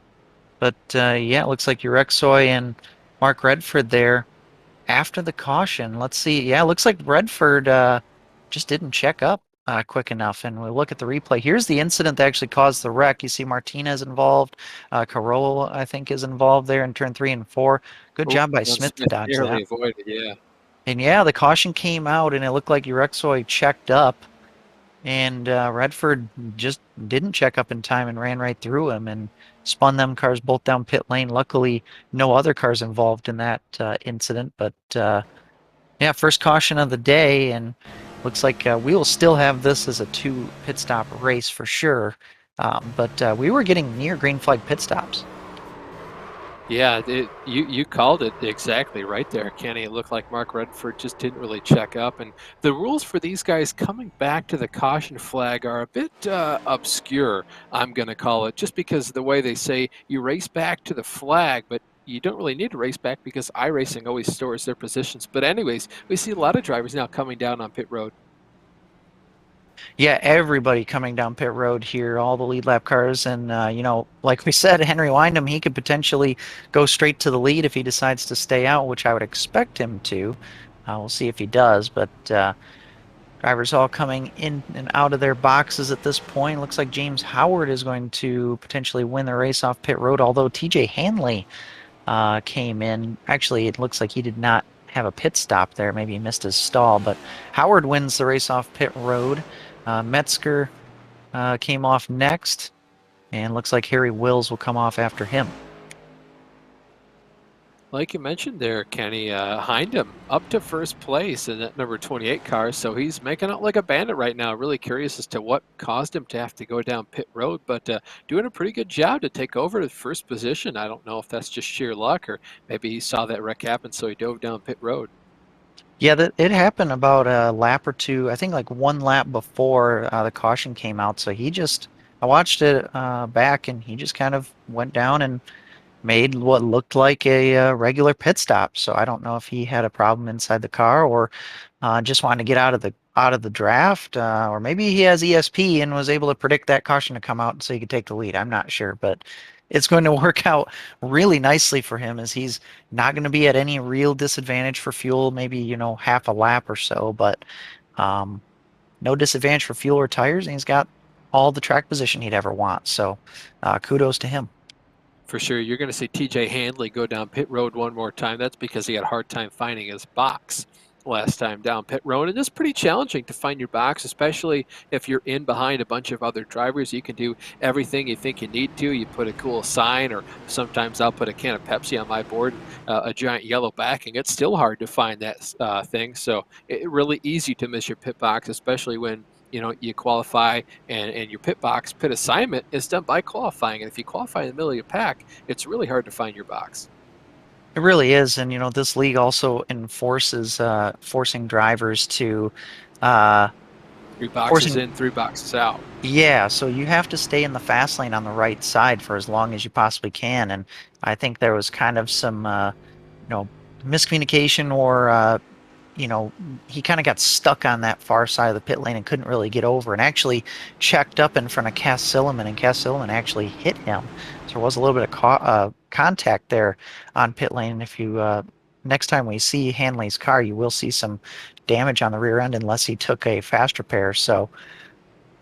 B: but yeah, it looks like Urexoy and Mark Redford there after the caution. Let's see. Yeah, it looks like Redford just didn't check up quick enough. And we look at the replay. Here's the incident that actually caused the wreck. You see Martinez involved. Carolla, I think, is involved there in turn 3 and 4. Good
A: Oh,
B: job by
A: John
B: Smith to
A: Smith
B: dodge
A: narrowly
B: that.
A: avoided, yeah.
B: And yeah, the caution came out, and it looked like Urexoy checked up. And Redford just didn't check up in time and ran right through him and spun them cars both down pit lane. Luckily, no other cars involved in that incident. But yeah, first caution of the day, and looks like we will still have this as a 2 pit stop race for sure. But we were getting near green flag pit stops.
A: Yeah, you called it exactly right there, Kenny. It looked like Mark Redford just didn't really check up. And the rules for these guys coming back to the caution flag are a bit obscure, I'm going to call it, just because of the way they say you race back to the flag, but you don't really need to race back because iRacing always stores their positions. But anyways, we see a lot of drivers now coming down on pit road.
B: Yeah, everybody coming down pit road here, all the lead lap cars, and like we said, Henry Windham, he could potentially go straight to the lead if he decides to stay out, which I would expect him to. We'll see if he does, but drivers all coming in and out of their boxes at this point. Looks like James Howard is going to potentially win the race off pit road, although TJ Hanley came in. Actually, it looks like he did not have a pit stop there. Maybe he missed his stall, but Howard wins the race off pit road. Metzger came off next, and looks like Harry Wills will come off after him.
A: Like you mentioned there, Kenny, Windham up to first place in that number 28 car, so he's making out like a bandit right now. Really curious as to what caused him to have to go down pit road, but doing a pretty good job to take over the first position. I don't know if that's just sheer luck or maybe he saw that wreck happen, so he dove down pit road.
B: Yeah, it happened about a lap or two. I think like one lap before the caution came out. So I watched it back, and he just kind of went down and made what looked like a regular pit stop. So I don't know if he had a problem inside the car or just wanted to get out of the draft, or maybe he has ESP and was able to predict that caution to come out so he could take the lead. I'm not sure, but it's going to work out really nicely for him as he's not going to be at any real disadvantage for fuel, maybe, half a lap or so, but um, no disadvantage for fuel or tires, and he's got all the track position he'd ever want. So kudos to him.
A: For sure, you're going to see TJ Handley go down pit road one more time. That's because he had a hard time finding his box last time down pit road. And it's pretty challenging to find your box, especially if you're in behind a bunch of other drivers. You can do everything you think you need to. You put a cool sign, or sometimes I'll put a can of Pepsi on my board, a giant yellow backing. It's still hard to find that thing. So it's really easy to miss your pit box, especially when you qualify and your pit assignment is done by qualifying. And if you qualify in the middle of your pack, it's really hard to find your box.
B: It really is, and this league also enforces forcing drivers to uh,
A: 3 boxes
B: forcing
A: in, 3 boxes out.
B: yeah, so you have to stay in the fast lane on the right side for as long as you possibly can, and I think there was kind of some you know miscommunication or you know, he kind of got stuck on that far side of the pit lane and couldn't really get over and actually checked up in front of Cass Silliman, and Cass Silliman actually hit him. So there was a little bit of contact there on pit lane. And if you next time we see Hanley's car, you will see some damage on the rear end unless he took a fast repair. So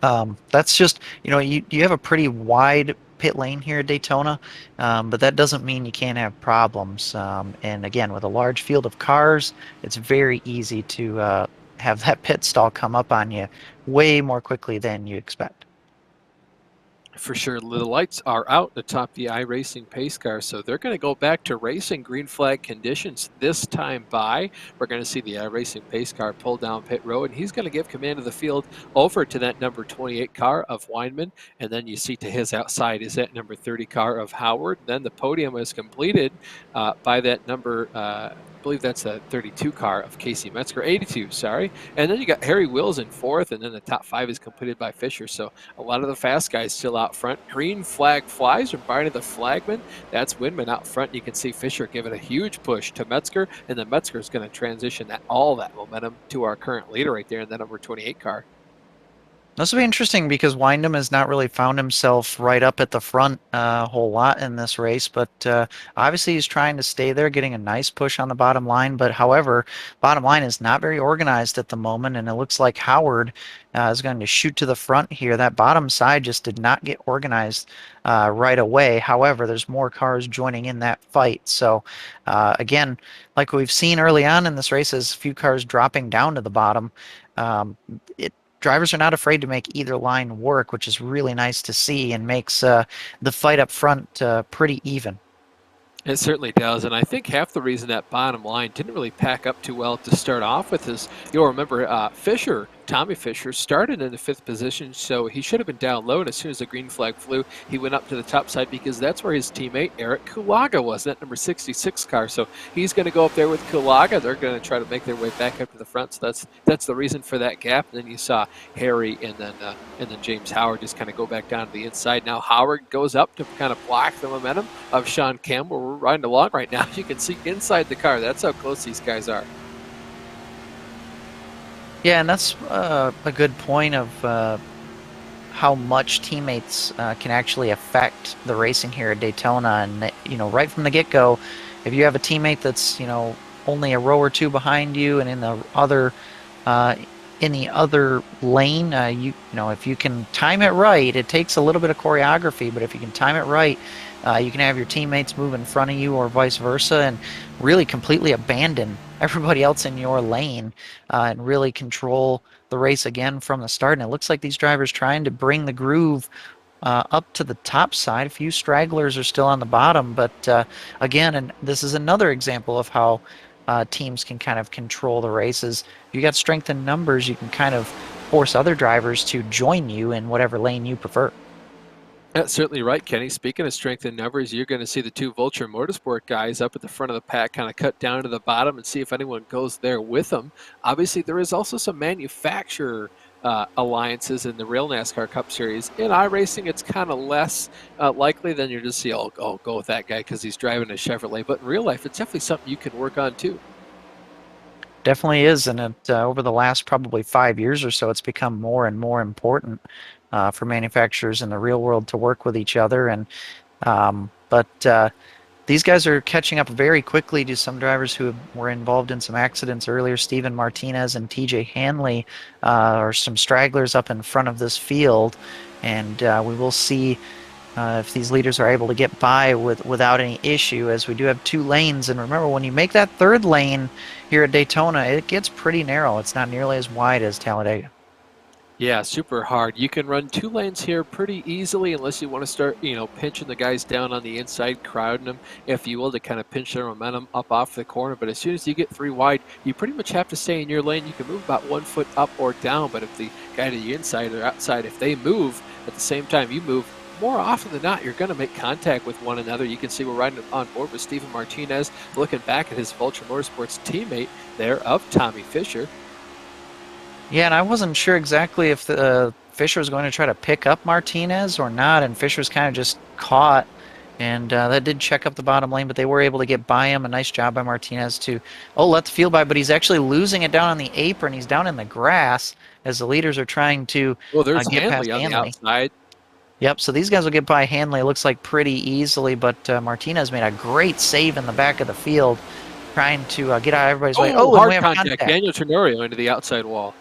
B: that's just, you have a pretty wide pit lane here at Daytona, but that doesn't mean you can't have problems. And again, with a large field of cars, it's very easy to have that pit stall come up on you way more quickly than you expect.
A: For sure, the lights are out atop the iRacing pace car, so they're going to go back to racing green flag conditions this time by. We're going to see the iRacing pace car pull down pit road, and he's going to give command of the field over to that number 28 car of Windham, and then you see to his outside is that number 30 car of Howard. Then the podium is completed by that number, I believe that's a 32 car of Casey Metzger, 82, sorry. And then you got Harry Wills in fourth, and then the top 5 is completed by Fisher. So a lot of the fast guys still out front. Green flag flies from Barney the flagman. That's Windham out front. You can see Fisher giving a huge push to Metzger, and then Metzger is going to transition all that momentum to our current leader right there in the number 28 car.
B: This will be interesting because Windham has not really found himself right up at the front a whole lot in this race, but obviously he's trying to stay there, getting a nice push on the bottom line. But however, bottom line is not very organized at the moment, and it looks like Howard is going to shoot to the front here. That bottom side just did not get organized right away. However, there's more cars joining in that fight. So again, like we've seen early on in this race, as a few cars dropping down to the bottom, drivers are not afraid to make either line work, which is really nice to see and makes the fight up front pretty even.
A: It certainly does, and I think half the reason that bottom line didn't really pack up too well to start off with is, you'll remember Tommy Fisher started in the 5th position, so he should have been down low, and as soon as the green flag flew, he went up to the top side because that's where his teammate Eric Kulaga was, that number 66 car. So he's going to go up there with Kulaga. They're going to try to make their way back up to the front, so that's the reason for that gap. And then you saw Harry and then James Howard just kind of go back down to the inside. Now Howard goes up to kind of block the momentum of Sean Campbell. We're riding along right now. You can see inside the car. That's how close these guys are.
B: Yeah, and that's a good point of how much teammates can actually affect the racing here at Daytona. And right from the get-go, if you have a teammate that's only a row or two behind you, and in the other lane, if you can time it right, it takes a little bit of choreography, but if you can time it right, you can have your teammates move in front of you or vice versa and really completely abandon everybody else in your lane and really control the race again from the start. And it looks like these drivers trying to bring the groove up to the top side. A few stragglers are still on the bottom, but again, and this is another example of how teams can kind of control the races. If you got strength in numbers, you can kind of force other drivers to join you in whatever lane you prefer.
A: That's certainly right, Kenny. Speaking of strength in numbers, you're going to see the 2 Vulture Motorsport guys up at the front of the pack kind of cut down to the bottom and see if anyone goes there with them. Obviously, there is also some manufacturer alliances in the real NASCAR Cup Series. In iRacing, it's kind of less likely than you just see, oh, go with that guy because he's driving a Chevrolet. But in real life, it's definitely something you can work on too.
B: Definitely is, and over the last probably 5 years or so, it's become more and more important for manufacturers in the real world to work with each other. And but these guys are catching up very quickly to some drivers who were involved in some accidents earlier. Steven Martinez and TJ Hanley are some stragglers up in front of this field, and we will see if these leaders are able to get by without any issue, as we do have 2 lanes. And remember, when you make that 3rd lane here at Daytona, it gets pretty narrow. It's not nearly as wide as Talladega.
A: Yeah, super hard. You can run 2 lanes here pretty easily unless you want to start, pinching the guys down on the inside, crowding them, if you will, to kind of pinch their momentum up off the corner. But as soon as you get 3 wide, you pretty much have to stay in your lane. You can move about 1 foot up or down, but if the guy to the inside or outside, if they move at the same time you move, more often than not, you're going to make contact with one another. You can see we're riding on board with Steven Martinez, looking back at his Vulture Motorsports teammate there of Tommy Fisher.
B: Yeah, and I wasn't sure exactly if Fisher was going to try to pick up Martinez or not, and Fisher's kind of just caught, and that did check up the bottom lane, but they were able to get by him. A nice job by Martinez to, let the field by, but he's actually losing it down on the apron. He's down in the grass as the leaders are trying to
A: Well, there's
B: get past
A: Hanley on the
B: Hanley.
A: outside.
B: Yep, so these guys will get by Hanley, it looks like, pretty easily, but Martinez made a great save in the back of the field, trying to get out of everybody's way.
A: Oh,
B: and
A: hard
B: we have
A: contact. Daniel Cenario into the outside wall.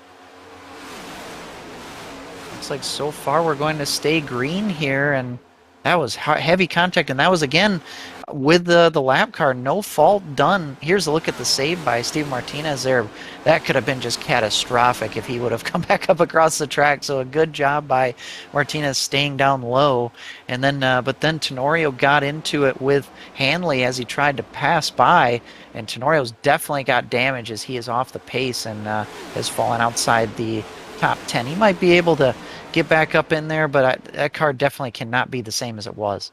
B: Looks like so far we're going to stay green here, and that was heavy contact, and that was, again, with the lap car, no fault done. Here's a look at the save by Steve Martinez there. That could have been just catastrophic if he would have come back up across the track. So a good job by Martinez staying down low. And then, but then Tenorio got into it with Hanley as he tried to pass by, and Tenorio's definitely got damage as he is off the pace and has fallen outside the top 10. He might be able to get back up in there, but that car definitely cannot be the same as it was.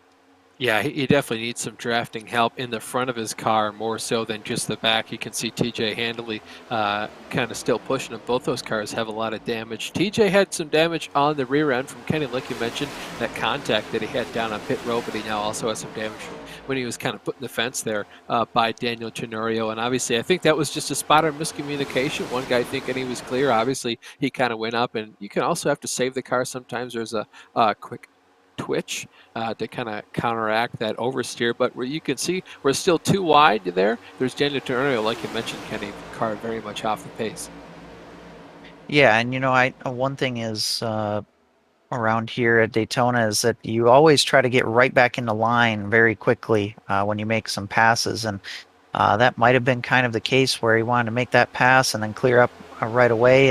A: Yeah, he definitely needs some drafting help in the front of his car more so than just the back. You can see TJ Handley kind of still pushing him. Both those cars have a lot of damage. TJ had some damage on the rear end from Kenny, like you mentioned, that contact that he had down on pit road, but he now also has some damage from when he was kind of putting the fence there by Daniel Tenorio. And obviously, I think that was just a spot of miscommunication. One guy thinking he was clear. Obviously, he kind of went up, and you can also have to save the car. Sometimes there's a quick twitch to kind of counteract that oversteer, but where you can see we're still too wide there. There's Daniel Tenorio, like you mentioned, Kenny, car very much off the pace.
B: Yeah, and one thing is around here at Daytona is that you always try to get right back into line very quickly when you make some passes, and that might have been kind of the case where he wanted to make that pass and then clear up right away,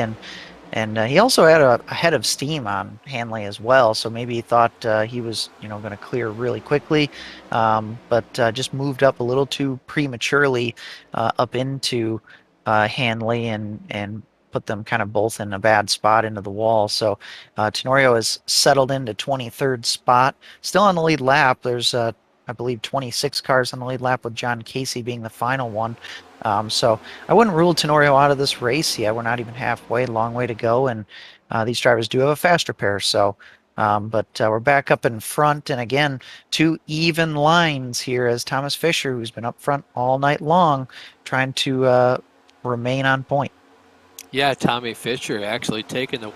B: and he also had a head of steam on Hanley as well, so maybe he thought he was, going to clear really quickly, but just moved up a little too prematurely up into Hanley and put them kind of both in a bad spot into the wall. So Tenorio has settled into 23rd spot, still on the lead lap. There's I believe 26 cars on the lead lap, with John Casey being the final one. So I wouldn't rule Tenorio out of this race yet. We're not even halfway, long way to go, and these drivers do have a faster pair. So, but we're back up in front, and again, 2 even lines here as Thomas Fisher, who's been up front all night long, trying to remain on point.
A: Yeah, Tommy Fisher actually taking the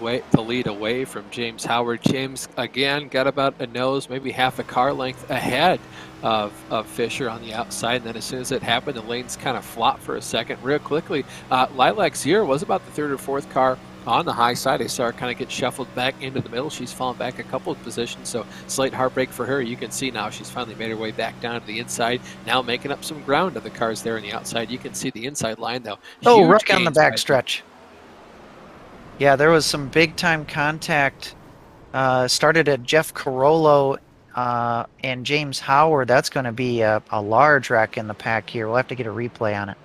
A: lead away from James Howard. James, again, got about a nose, maybe half a car length ahead of Fisher on the outside. And then as soon as it happened, the lanes kind of flopped for a second real quickly. Lilac Zero was about the 3rd or 4th car on the high side. I saw her kind of get shuffled back into the middle. She's fallen back a couple of positions, so slight heartbreak for her. You can see now she's finally made her way back down to the inside, now making up some ground to the cars there on the outside. You can see the inside line, though.
B: Oh, right on the back stretch. Yeah, there was some big-time contact. Started at Jeff Carollo and James Howard. That's going to be a large wreck in the pack here. We'll have to get a replay on it.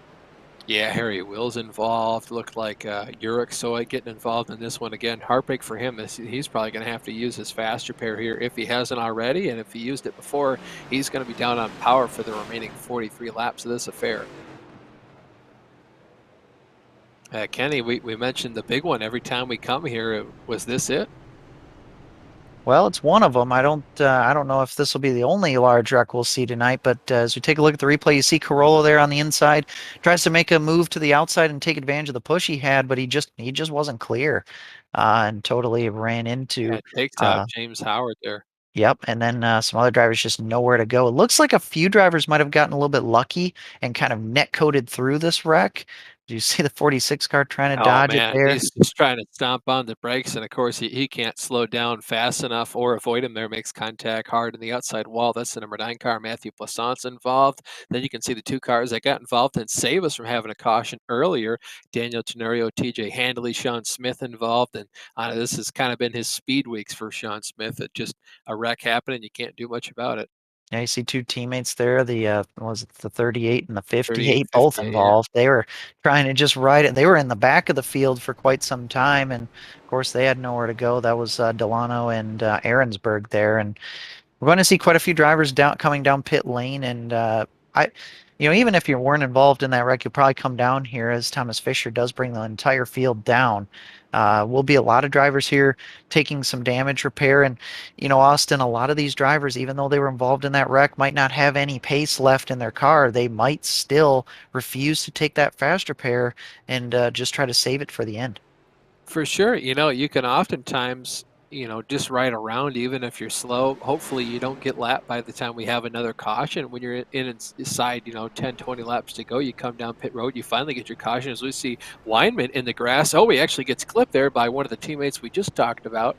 A: Yeah, Harry Will's involved. Looked like Uric Soy getting involved in this one again. Heartbreak for him. He's probably going to have to use his faster pair here if he hasn't already. And if he used it before, he's going to be down on power for the remaining 43 laps of this affair. Kenny, we mentioned the big one every time we come here. Was this it?
B: Well, it's one of them. I don't know if this will be the only large wreck we'll see tonight, but as we take a look at the replay, you see Corolla there on the inside, tries to make a move to the outside and take advantage of the push he had, but he just wasn't clear, and totally ran
A: Yeah,
B: into.
A: it takes out
B: Uh,
A: James Howard there.
B: Yep, and then some other drivers just nowhere to go. It looks like a few drivers might have gotten a little bit lucky and kind of net coated through this wreck. Do you see the 46 car trying to
A: Oh
B: dodge it
A: man,
B: there?
A: he's just trying to stomp on the brakes, and of course he can't slow down fast enough or avoid him there. Makes contact hard in the outside wall. That's the number 9 car, Matthew Plassance involved. Then you can see the 2 cars that got involved and save us from having a caution earlier. Daniel Cenario, TJ Handley, Sean Smith involved, and this has kind of been his speed weeks for Sean Smith. It just a wreck happened, and you can't do much about it.
B: Yeah, you see two teammates there, the was it the 38 and the
A: 38,
B: 58, both
A: 58, yeah.
B: involved. They were trying to just ride it. They were in the back of the field for quite some time, and of course they had nowhere to go. That was Delano and Aaronsburg there, and we're going to see quite a few drivers down coming down pit lane, and I, even if you weren't involved in that wreck, you'll probably come down here as Thomas Fisher does bring the entire field down. Will be a lot of drivers here taking some damage repair, and Austin, a lot of these drivers, even though they were involved in that wreck, might not have any pace left in their car. They might still refuse to take that fast repair and just try to save it for the end.
A: For sure. You can oftentimes, just ride around even if you're slow. Hopefully you don't get lapped by the time we have another caution. When you're inside, 10, 20 laps to go, you come down pit road, you finally get your caution. As we see Weinman in the grass. Oh, he actually gets clipped there by one of the teammates we just talked about.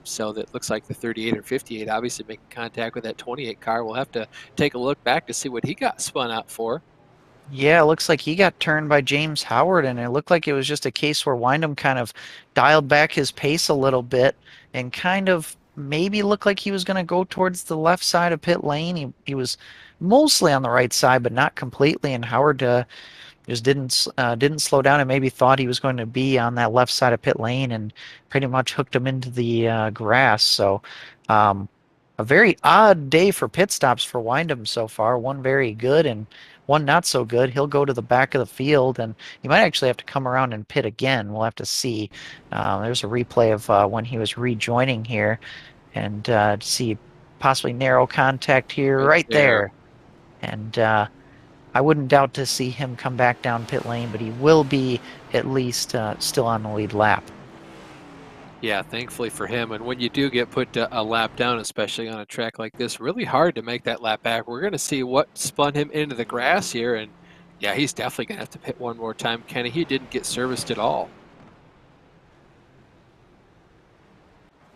A: So that looks like the 38 or 58 obviously making contact with that 28 car. We'll have to take a look back to see what he got spun out for.
B: Yeah, it looks like he got turned by James Howard, and it looked like it was just a case where Windham kind of dialed back his pace a little bit and kind of maybe looked like he was going to go towards the left side of pit lane. He was mostly on the right side, but not completely, and Howard just didn't slow down and maybe thought he was going to be on that left side of pit lane and pretty much hooked him into the grass. So um, a very odd day for pit stops for Windham so far. One very good and one not so good. He'll go to the back of the field and he might actually have to come around and pit again. We'll have to see. There's a replay of when he was rejoining here and see possibly narrow contact here
A: Right
B: right
A: there.
B: there. And I wouldn't doubt to see him come back down pit lane, but he will be at least still on the lead lap.
A: Yeah, thankfully for him. And when you do get put a lap down, especially on a track like this, really hard to make that lap back. We're going to see what spun him into the grass here. And yeah, he's definitely going to have to pit one more time. Kenny, he didn't get serviced at all.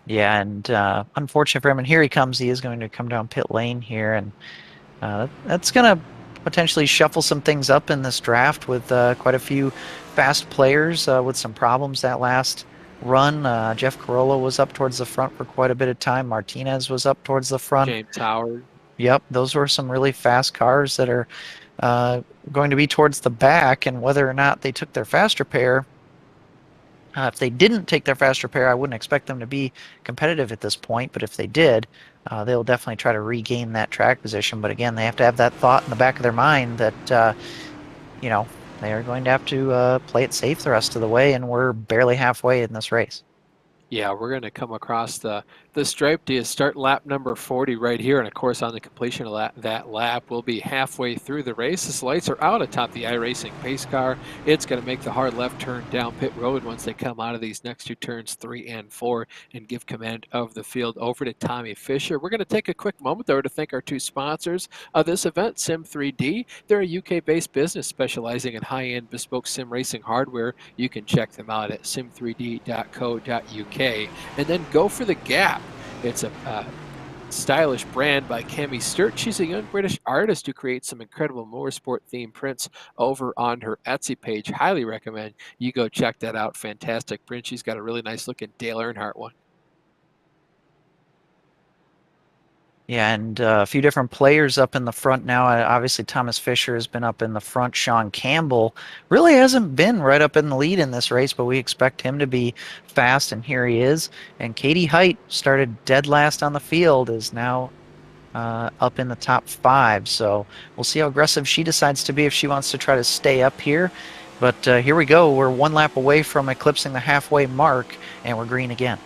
B: Yeah, and unfortunate for him. And here he comes. He is going to come down pit lane here, and that's going to potentially shuffle some things up in this draft with quite a few fast players with some problems that last run. Jeff Corolla was up towards the front for quite a bit of time. Martinez was up towards the front.
A: James Howard.
B: Yep, those were some really fast cars that are uh, going to be towards the back, and whether or not they took their fast repair. If they didn't take their fast repair, I wouldn't expect them to be competitive at this point. But if they did, they'll definitely try to regain that track position. But again, they have to have that thought in the back of their mind that, you know, they are going to have to play it safe the rest of the way, and we're barely halfway in this race.
A: Yeah, we're going to come across the stripe to start lap number 40 right here. And of course, on the completion of that lap, we'll be halfway through the race. The lights are out atop the iRacing pace car. It's going to make the hard left turn down pit road once they come out of these next two turns, 3 and 4, and give command of the field over to Tommy Fisher. We're going to take a quick moment, though, to thank our two sponsors of this event, SIM3D. They're a UK-based business specializing in high-end bespoke sim racing hardware. You can check them out at sim3d.co.uk. And then Go for the Gap. It's a stylish brand by Cami Sturt. She's a young British artist who creates some incredible motorsport themed prints over on her Etsy page. Highly recommend you go check that out. Fantastic print. She's got a really nice looking Dale Earnhardt one.
B: Yeah, and a few different players up in the front now. Obviously, Thomas Fisher has been up in the front. Sean Campbell really hasn't been right up in the lead in this race, but we expect him to be fast, and here he is. And Katie Height started dead last on the field, is now up in the top 5. So we'll see how aggressive she decides to be if she wants to try to stay up here. But here we go. We're one lap away from eclipsing the halfway mark, and we're green again.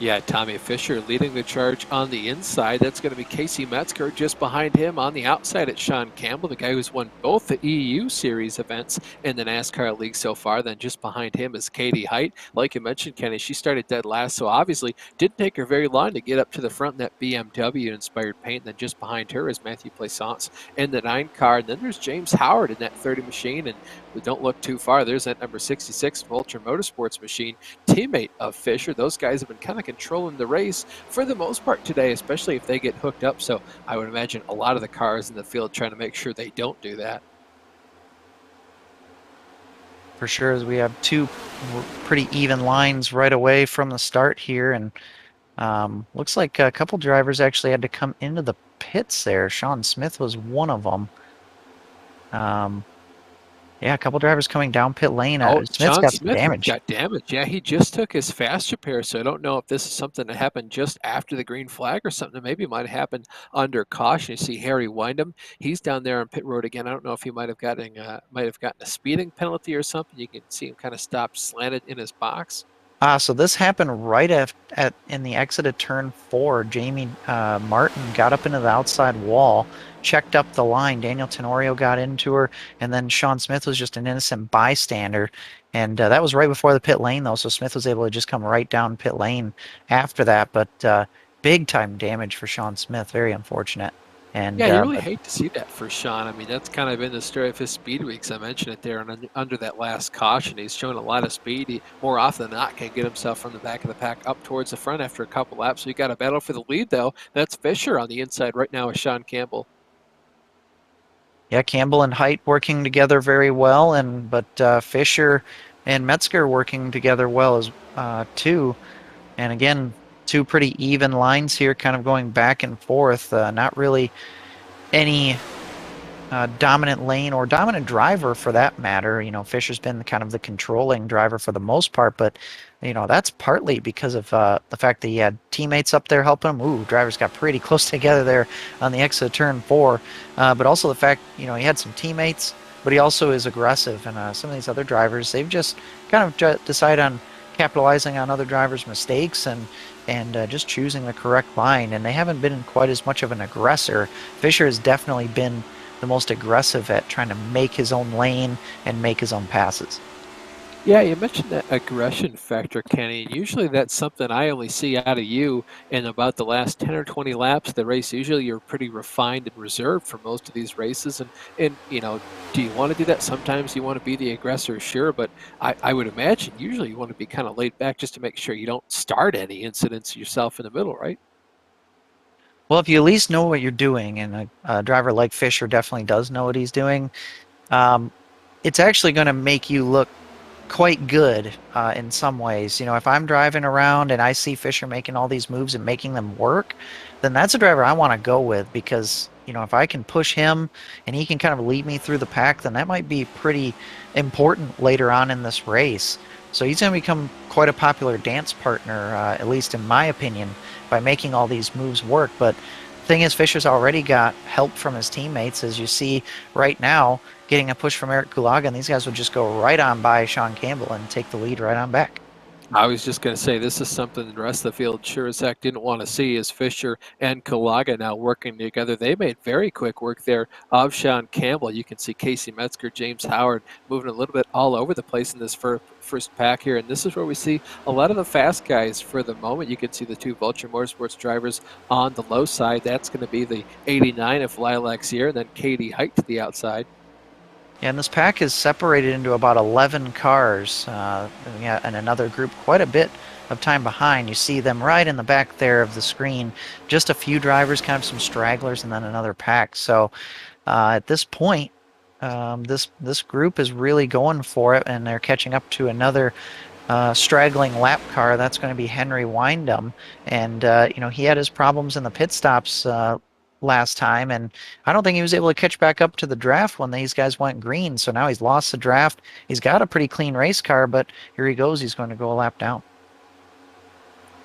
A: Yeah, Tommy Fisher leading the charge on the inside. That's going to be Casey Metzger. Just behind him on the outside, it's Sean Campbell, the guy who's won both the EU Series events in the NASCAR League so far. Then just behind him is Katie Height. Like you mentioned, Kenny, she started dead last, so obviously didn't take her very long to get up to the front in that BMW-inspired paint. And then just behind her is Matthew Plaisance in the 9 car. And then there's James Howard in that 30 machine. And we don't look too far. There's that number 66 Vulture Motorsports machine, teammate of Fisher. Those guys have been kind of controlling the race for the most part today, especially if they get hooked up. So I would imagine a lot of the cars in the field trying to make sure they don't do that.
B: For sure, as we have two pretty even lines right away from the start here, and looks like a couple drivers actually had to come into the pits there. Sean Smith was one of them. Yeah, a couple drivers coming down pit lane.
A: Oh,
B: Smith's
A: Sean
B: got some
A: Smith
B: damage.
A: got damaged. Yeah, he just took his fast repair, so I don't know if this is something that happened just after the green flag or something that maybe might have happened under caution. You see Harry Windham, he's down there on pit road again. I don't know if he might have gotten a speeding penalty or something. You can see him kind of stop slanted in his box.
B: So this happened right in the exit of turn 4. Jamie Martin got up into the outside wall, checked up the line. Daniel Tenorio got into her, and then Sean Smith was just an innocent bystander. And that was right before the pit lane, though, so Smith was able to just come right down pit lane after that. But big time damage for Sean Smith. Very unfortunate. And
A: Yeah, you really
B: but
A: hate to see that for Sean. I mean, that's kind of been the story of his speed weeks. I mentioned it there, and under that last caution, he's shown a lot of speed. He more often than not can get himself from the back of the pack up towards the front after a couple laps. So you got a battle for the lead, though. That's Fisher on the inside right now with Sean Campbell.
B: yeah, Campbell and Height working together very well, and but Fisher and Metzger working together well as too. And again, two pretty even lines here, kind of going back and forth. Not really any dominant lane or dominant driver for that matter. You know, Fisher's been kind of the controlling driver for the most part, but you know that's partly because of the fact that he had teammates up there helping him. Ooh, drivers got pretty close together there on the exit of turn 4, but also the fact he had some teammates, but he also is aggressive. And some of these other drivers, they've just kind of decided on capitalizing on other drivers' mistakes and just choosing the correct line, and they haven't been quite as much of an aggressor. Fisher has definitely been the most aggressive at trying to make his own lane and make his own passes.
A: Yeah, you mentioned that aggression factor, Kenny. Usually that's something I only see out of you in about the last 10 or 20 laps of the race. Usually you're pretty refined and reserved for most of these races. And do you want to do that? Sometimes you want to be the aggressor, sure, but I would imagine usually you want to be kind of laid back just to make sure you don't start any incidents yourself in the middle, right?
B: Well, if you at least know what you're doing, and a driver like Fisher definitely does know what he's doing, um, it's actually going to make you look quite good in some ways. You know, if I'm driving around and I see Fisher making all these moves and making them work, then that's a driver I want to go with because, if I can push him and he can kind of lead me through the pack, then that might be pretty important later on in this race. So he's going to become quite a popular dance partner, at least in my opinion, by making all these moves work. But the thing is, Fisher's already got help from his teammates, as you see right now, getting a push from Eric Kulaga, and these guys would just go right on by Sean Campbell and take the lead right on back.
A: I was just going to say this is something the rest of the field sure as heck didn't want to see is Fisher and Kalaga now working together. They made very quick work there of Sean Campbell. You can see Casey Metzger, James Howard moving a little bit all over the place in this first pack here. And this is where we see a lot of the fast guys for the moment. You can see the two Vulture Motorsports drivers on the low side. That's going to be the 89 of Lilac Sierra, and then Katie Height to the outside.
B: Yeah, and this pack is separated into about 11 cars, and another group quite a bit of time behind. You see them right in the back there of the screen. Just a few drivers, kind of some stragglers, and then another pack. So at this point, this group is really going for it, and they're catching up to another straggling lap car. That's going to be Henry Windham, and he had his problems in the pit stops last time, and I don't think he was able to catch back up to the draft when these guys went green. So now he's lost the draft. He's got a pretty clean race car, but here he goes. He's going to go a lap down.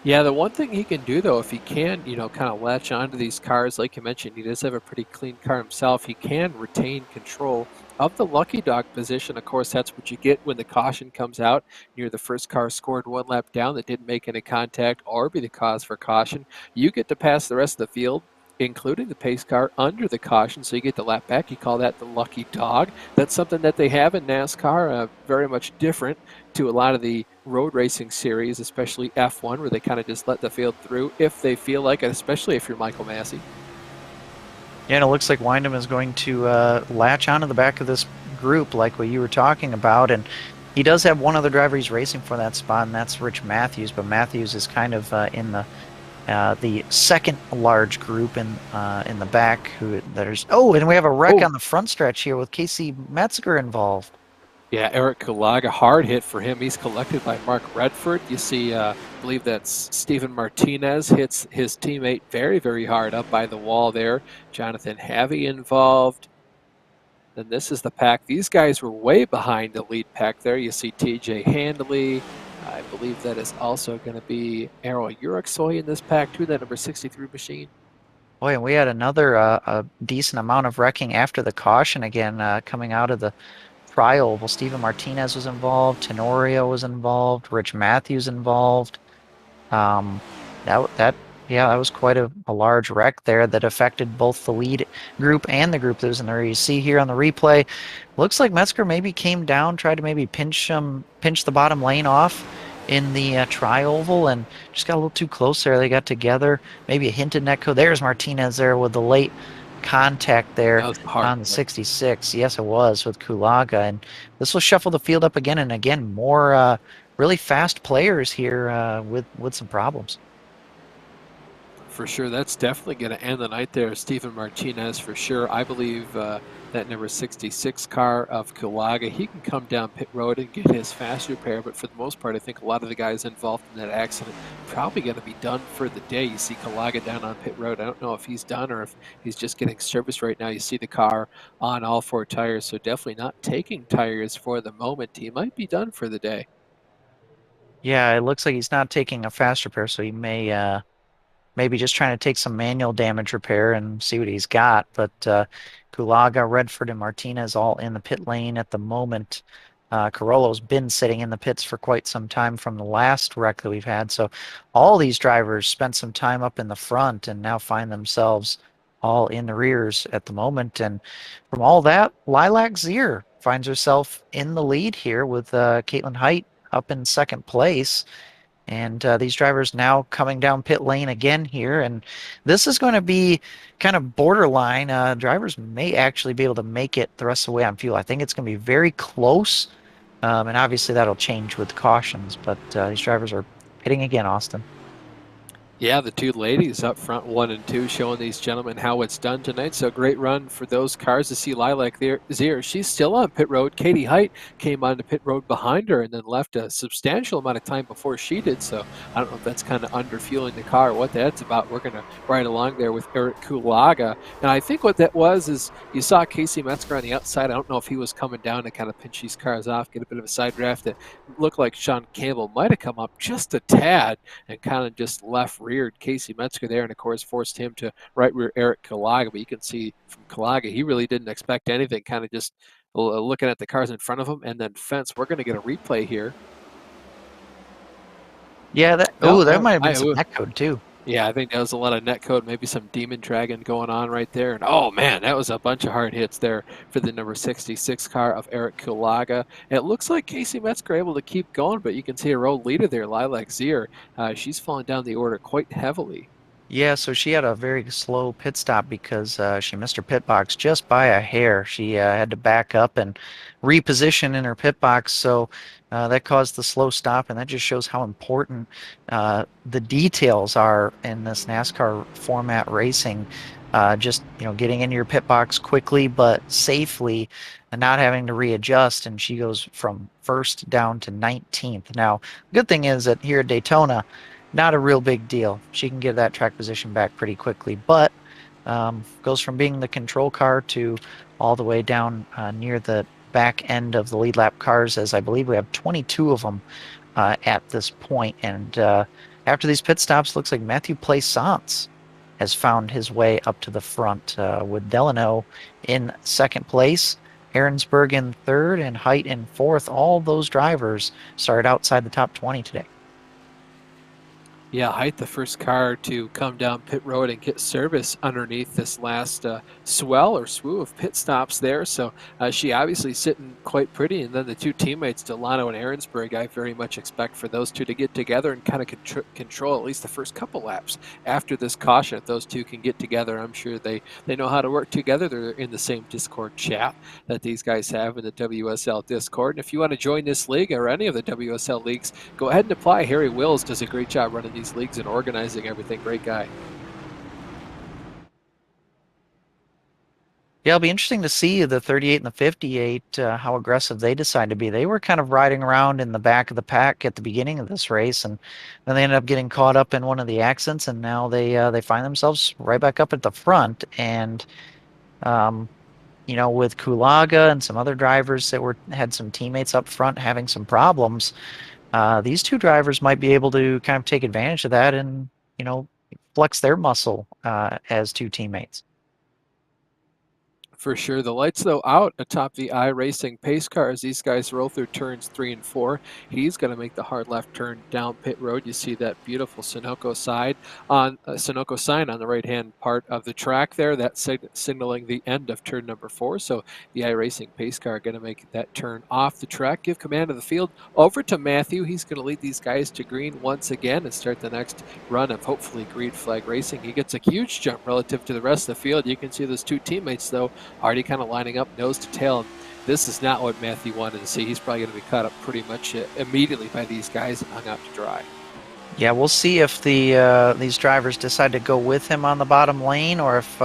A: Yeah, the one thing he can do though, if he can, kind of latch onto these cars, like you mentioned, he does have a pretty clean car himself. He can retain control of the lucky dog position. Of course, that's what you get when the caution comes out. You're the first car scored one lap down that didn't make any contact or be the cause for caution. You get to pass the rest of the field, including the pace car, under the caution, so you get the lap back. You call that the lucky dog. That's something that they have in NASCAR, very much different to a lot of the road racing series, especially F1, where they kind of just let the field through if they feel like it, especially if you're Michael Massey.
B: Yeah, and it looks like Windham is going to latch onto the back of this group, like what you were talking about. And he does have one other driver he's racing for that spot, and that's Rich Matthews. But Matthews is kind of in the second large group in the back. Who there's and we have a wreck on the front stretch here with Casey Metzger involved.
A: Yeah, Eric Kulaga, hard hit for him. He's collected by Mark Redford. You see, I believe that's Stephen Martinez hits his teammate very, very hard up by the wall there. Jonathan Havey involved. Then this is the pack. These guys were way behind the lead pack there. You see TJ Handley. I believe that is also going to be Arrow Uriksoy in this pack too, that number 63 machine.
B: Boy, and we had another a decent amount of wrecking after the caution again coming out of the trial. Well, Steven Martinez was involved, Tenorio was involved, Rich Matthews involved. Um, that yeah, that was quite a large wreck there that affected both the lead group and the group that was in there. You see here on the replay, looks like Metzger maybe came down, tried to maybe pinch the bottom lane off in the tri-oval and just got a little too close there. They got together, maybe a hinted netcode. There's Martinez there with the late contact there on the 66. Yes, it was with Kulaga, and this will shuffle the field up again and again. More really fast players here with some problems.
A: For sure, that's definitely going to end the night there. Stephen Martinez for sure. I believe that number 66 car of Kulaga, he can come down pit road and get his fast repair, but for the most part, I think a lot of the guys involved in that accident probably going to be done for the day. You see Kulaga down on pit road. I don't know if he's done or if he's just getting service right now. You see the car on all four tires, so definitely not taking tires for the moment. He might be done for the day.
B: Yeah, it looks like he's not taking a fast repair, so he may maybe just trying to take some manual damage repair and see what he's got. But Kulaga, Redford, and Martinez all in the pit lane at the moment. Carollo's been sitting in the pits for quite some time from the last wreck that we've had. So all these drivers spent some time up in the front and now find themselves all in the rears at the moment. And from all that, Lilac Zier finds herself in the lead here with Caitlin Height up in second place. And these drivers now coming down pit lane again here. And this is going to be kind of borderline. Drivers may actually be able to make it the rest of the way on fuel. I think it's going to be very close. And obviously that'll change with cautions. But these drivers are pitting again, Austin.
A: Yeah, the two ladies up front, 1 and 2, showing these gentlemen how it's done tonight. So great run for those cars to see Lilac Zier. She's still on pit road. Katie Height came onto pit road behind her and then left a substantial amount of time before she did. So I don't know if that's kind of under fueling the car or what that's about. We're going to ride along there with Eric Kulaga. And I think what that was is you saw Casey Metzger on the outside. I don't know if he was coming down to kind of pinch these cars off, get a bit of a side draft. It looked like Sean Campbell might have come up just a tad and kind of just left reared Casey Metzger there, and of course forced him to right rear Eric Kulaga. But you can see from Kulaga, he really didn't expect anything, kind of just looking at the cars in front of him and then fence. We're going to get a replay here.
B: Yeah, that might have been some netcode too.
A: Yeah, I think that was a lot of netcode, maybe some Demon Dragon going on right there. And oh man, that was a bunch of hard hits there for the number 66 car of Eric Kulaga. It looks like Casey Metzger able to keep going, but you can see her old leader there, Lilac Zier. She's falling down the order quite heavily.
B: Yeah, so she had a very slow pit stop because she missed her pit box just by a hair. She had to back up and reposition in her pit box, so that caused the slow stop, and that just shows how important the details are in this NASCAR format racing. Just getting into your pit box quickly but safely, and not having to readjust. And she goes from first down to 19th. Now, good thing is that here at Daytona, not a real big deal. She can get that track position back pretty quickly, but goes from being the control car to all the way down near the back end of the lead lap cars, as I believe we have 22 of them at this point. And After these pit stops, looks like Matthew Plaisance has found his way up to the front with Delano in second place, Aaronsburg in third, and Height in fourth. All those drivers started outside the top 20 today.
A: Yeah, Height, the first car to come down pit road and get service underneath this last swell or swoop of pit stops there. So she obviously sitting quite pretty. And then the two teammates, Delano and Aaronsburg, I very much expect for those two to get together and kind of control at least the first couple laps after this caution. If those two can get together, I'm sure they know how to work together. They're in the same Discord chat that these guys have in the WSL Discord. And if you want to join this league or any of the WSL leagues, go ahead and apply. Harry Wills does a great job running these leagues and organizing everything. Great guy.
B: Yeah, it'll be interesting to see the 38 and the 58, how aggressive they decide to be. They were kind of riding around in the back of the pack at the beginning of this race, and then they ended up getting caught up in one of the accidents, and now they find themselves right back up at the front. And um, with Kulaga and some other drivers that had some teammates up front having some problems, these two drivers might be able to kind of take advantage of that and flex their muscle as two teammates.
A: For sure. The lights, though, out atop the iRacing pace car as these guys roll through turns 3 and 4. He's going to make the hard left turn down pit road. You see that beautiful Sunoco sign on the right-hand part of the track there. That's signaling the end of turn number 4. So the iRacing pace car going to make that turn off the track, give command of the field over to Matthew. He's going to lead these guys to green once again and start the next run of hopefully green flag racing. He gets a huge jump relative to the rest of the field. You can see those two teammates, though, already kind of lining up nose to tail. And this is not what Matthew wanted to see. He's probably going to be caught up pretty much immediately by these guys and hung out to dry.
B: Yeah, we'll see if these drivers decide to go with him on the bottom lane or if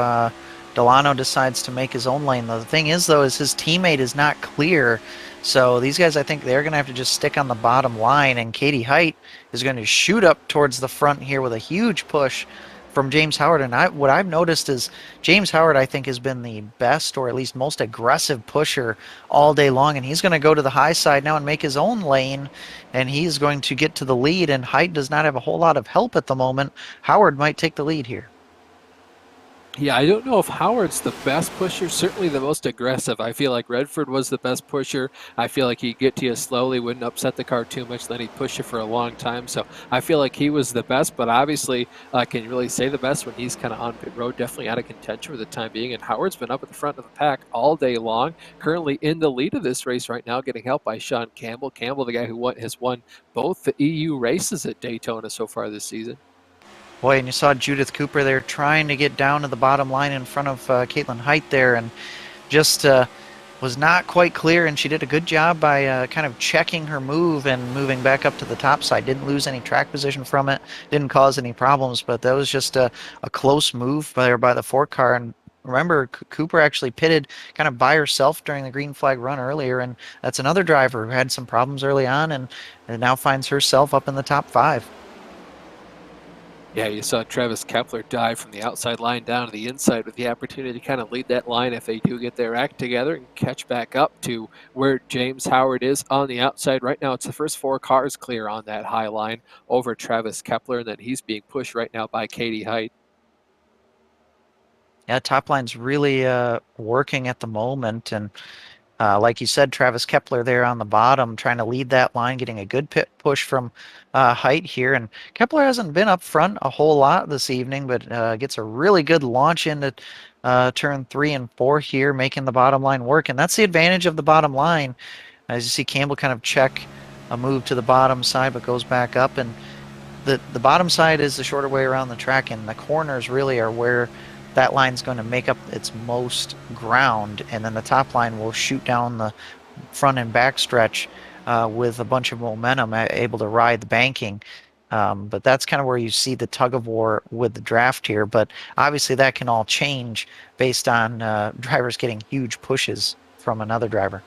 B: Delano decides to make his own lane. The thing is, though, is his teammate is not clear. So these guys, I think they're going to have to just stick on the bottom line, and Katie Height is going to shoot up towards the front here with a huge push from James Howard. And what I've noticed is James Howard, I think, has been the best or at least most aggressive pusher all day long. And he's going to go to the high side now and make his own lane. And he's going to get to the lead. And Height does not have a whole lot of help at the moment. Howard might take the lead here.
A: Yeah, I don't know if Howard's the best pusher, certainly the most aggressive. I feel like Redford was the best pusher. I feel like he'd get to you slowly, wouldn't upset the car too much, then he'd push you for a long time. So I feel like he was the best, but obviously can you really say the best when he's kind of on pit road, definitely out of contention for the time being. And Howard's been up at the front of the pack all day long, currently in the lead of this race right now, getting helped by Sean Campbell. Campbell, the guy who has won both the EU races at Daytona so far this season.
B: Boy, and you saw Judith Cooper there trying to get down to the bottom line in front of Caitlin Height there, and just was not quite clear, and she did a good job by kind of checking her move and moving back up to the top side. Didn't lose any track position from it, didn't cause any problems, but that was just a close move by the Ford car. And remember, Cooper actually pitted kind of by herself during the green flag run earlier, and that's another driver who had some problems early on and now finds herself up in the top 5.
A: Yeah, you saw Travis Kepler dive from the outside line down to the inside with the opportunity to kind of lead that line if they do get their act together and catch back up to where James Howard is on the outside. Right now, it's the first 4 cars clear on that high line over Travis Kepler, and then he's being pushed right now by Katie Height.
B: Yeah, top line's really working at the moment, and like you said, Travis Kepler there on the bottom trying to lead that line, getting a good pit push from Height here. And Kepler hasn't been up front a whole lot this evening, but gets a really good launch into turn 3 and 4 here, making the bottom line work. And that's the advantage of the bottom line. As you see Campbell kind of check a move to the bottom side, but goes back up. And the bottom side is the shorter way around the track, and the corners really are where that line's going to make up its most ground, and then the top line will shoot down the front and back stretch with a bunch of momentum, able to ride the banking. But that's kind of where you see the tug of war with the draft here. But obviously that can all change based on drivers getting huge pushes from another driver.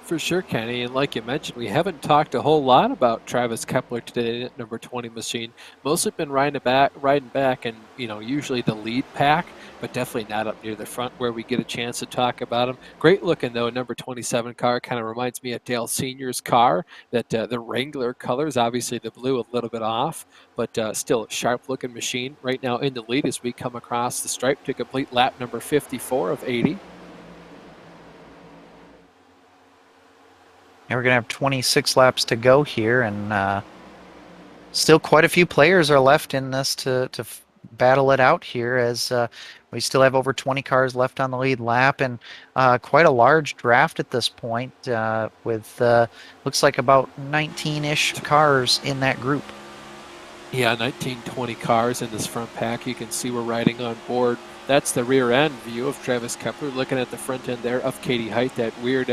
A: For sure, Kenny. And like you mentioned, we haven't talked a whole lot about Travis Kepler today at number 20 machine. Mostly been riding back, and usually the lead pack, but definitely not up near the front where we get a chance to talk about him. Great looking though, number 27 car. Kind of reminds me of Dale Senior's car. That the Wrangler colors, obviously the blue a little bit off, but still sharp looking machine. Right now in the lead as we come across the stripe to complete lap number 54 of 80.
B: And we're going to have 26 laps to go here, and still quite a few players are left in this to battle it out here, as we still have over 20 cars left on the lead lap, and quite a large draft at this point, with looks like about 19-ish cars in that group.
A: Yeah, 19, 20 cars in this front pack. You can see we're riding on board. That's the rear end view of Travis Kepler. Looking at the front end there of Katie Height, that weird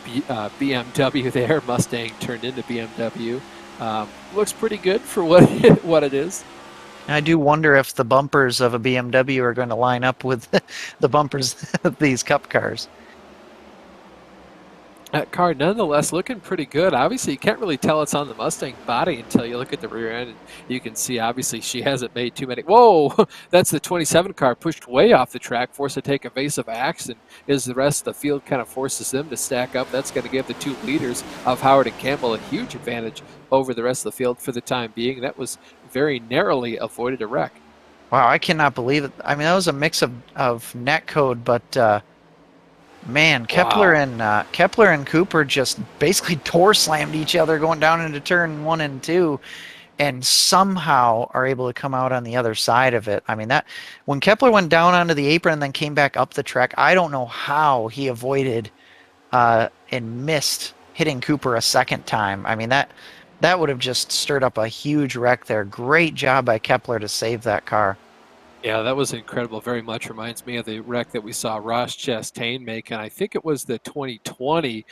A: BMW there. Mustang turned into BMW. Looks pretty good for what what it is.
B: I do wonder if the bumpers of a BMW are going to line up with the bumpers of these Cup cars.
A: That car nonetheless looking pretty good. Obviously, you can't really tell it's on the Mustang body until you look at the rear end, and you can see obviously she hasn't made too many. Whoa, that's the 27 car pushed way off the track, forced to take evasive action as the rest of the field kind of forces them to stack up. That's going to give the two leaders of Howard and Campbell a huge advantage over the rest of the field for the time being. That was very narrowly avoided a wreck.
B: Wow, I cannot believe it. I mean, that was a mix of net code, but man, Kepler
A: Wow.
B: and Cooper just basically door slammed each other going down into turn 1 and 2, and somehow are able to come out on the other side of it. I mean, that when Kepler went down onto the apron and then came back up the track, I don't know how he avoided and missed hitting Cooper a second time. I mean, that would have just stirred up a huge wreck there. Great job by Kepler to save that car.
A: Yeah, that was incredible. Very much reminds me of the wreck that we saw Ross Chastain make, and I think it was the 2020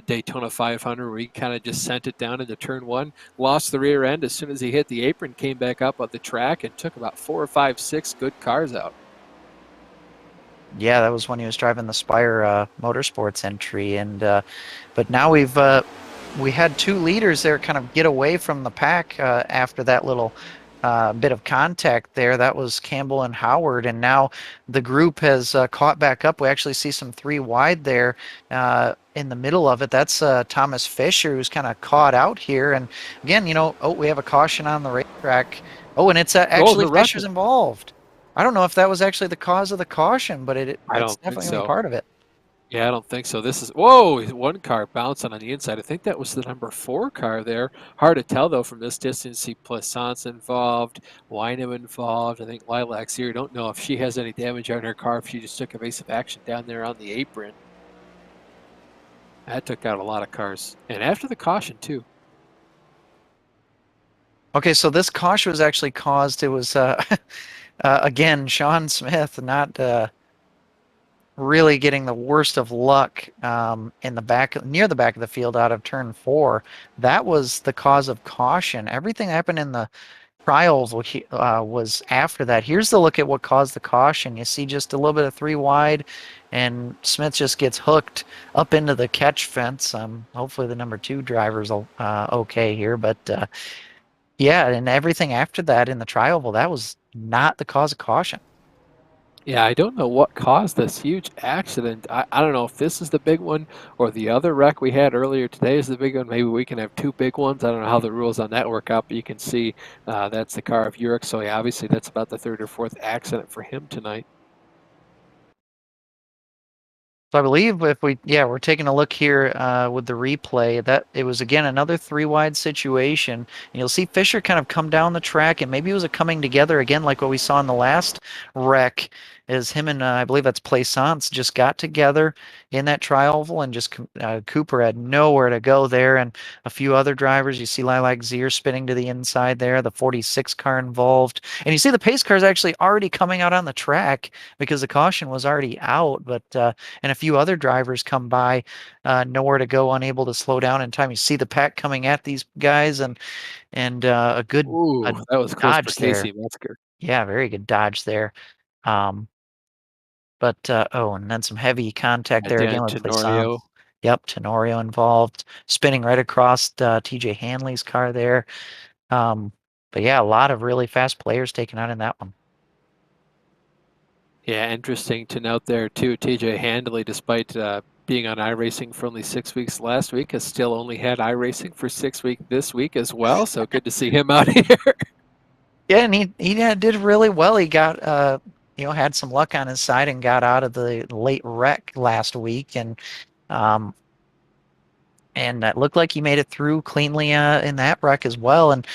A: Daytona 500 where he kind of just sent it down into turn one, lost the rear end as soon as he hit the apron, came back up on the track, and took about 4 or 5, 6 good cars out.
B: Yeah, that was when he was driving the Spire Motorsports entry, and but now we had two leaders there kind of get away from the pack after that little bit of contact there. That was Campbell and Howard, and now the group has caught back up. We actually see some three wide there in the middle of it. That's Thomas Fisher, who's kind of caught out here. And again, oh, we have a caution on the racetrack. Oh, and it's
A: Oh,
B: actually
A: the wreck.
B: Fisher's involved. I don't know if that was actually the cause of the caution, but
A: I
B: that's
A: don't think
B: definitely gonna be
A: so.
B: part of it.
A: Yeah, I don't think so. This is, whoa, one car bouncing on the inside. I think that was the number 4 car there. Hard to tell, though, from this distance. See Plaisance involved, Windham involved. I think Lilac's here. Don't know if she has any damage on her car, if she just took evasive action down there on the apron. That took out a lot of cars. And after the caution, too.
B: Okay, so this caution was actually caused. It was again Sean Smith not really getting the worst of luck in the back, near the back of the field out of turn 4. That was the cause of caution. Everything happened in the trials was after that. Here's the look at what caused the caution. You see just a little bit of 3 wide, and Smith just gets hooked up into the catch fence. Hopefully the number 2 driver's okay here, but yeah, and everything after that in the trial, well, that was not the cause of caution.
A: Yeah, I don't know what caused this huge accident. I don't know if this is the big one or the other wreck we had earlier today is the big one. Maybe we can have 2 big ones. I don't know how the rules on that work out, but you can see that's the car of Urich. So yeah, obviously that's about the 3rd or 4th accident for him tonight.
B: So I believe if we're taking a look here with the replay, that it was again another 3 wide situation. And you'll see Fisher kind of come down the track, and maybe it was a coming together again, like what we saw in the last wreck, as him and I believe that's Plaisance just got together in that trial, and just Cooper had nowhere to go there, and a few other drivers. You see Lilac Zier spinning to the inside there, the 46 car involved, and you see the pace car is actually already coming out on the track because the caution was already out, but and a few other drivers come by, nowhere to go, unable to slow down in time. You see the pack coming at these guys, and a good
A: Ooh, that was close for
B: dodge there.
A: Casey Metzger.
B: Yeah, very good dodge there. Um, but oh, and then some heavy contact
A: And
B: there
A: Dan
B: again with Plaisance.
A: Tenorio.
B: Yep, Tenorio involved, spinning right across TJ Hanley's car there. Um, but yeah, a lot of really fast players taken out in that one.
A: Yeah, interesting to note there too. TJ Handley, despite being on iRacing for only 6 weeks last week, has still only had iRacing for 6 weeks this week as well. So good to see him out here.
B: Yeah, and he did really well. He got had some luck on his side and got out of the late wreck last week, um and it looked like he made it through cleanly in that wreck as well. And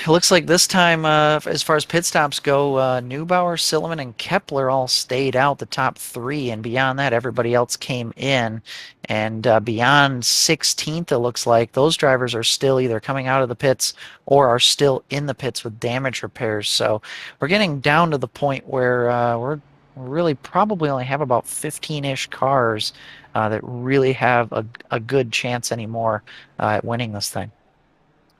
B: it looks like this time, as far as pit stops go, Neubauer, Silliman, and Kepler all stayed out the top three, and beyond that, everybody else came in. And beyond 16th, it looks like those drivers are still either coming out of the pits or are still in the pits with damage repairs. So we're getting down to the point where we really probably only have about 15-ish cars that really have a good chance anymore at winning this thing.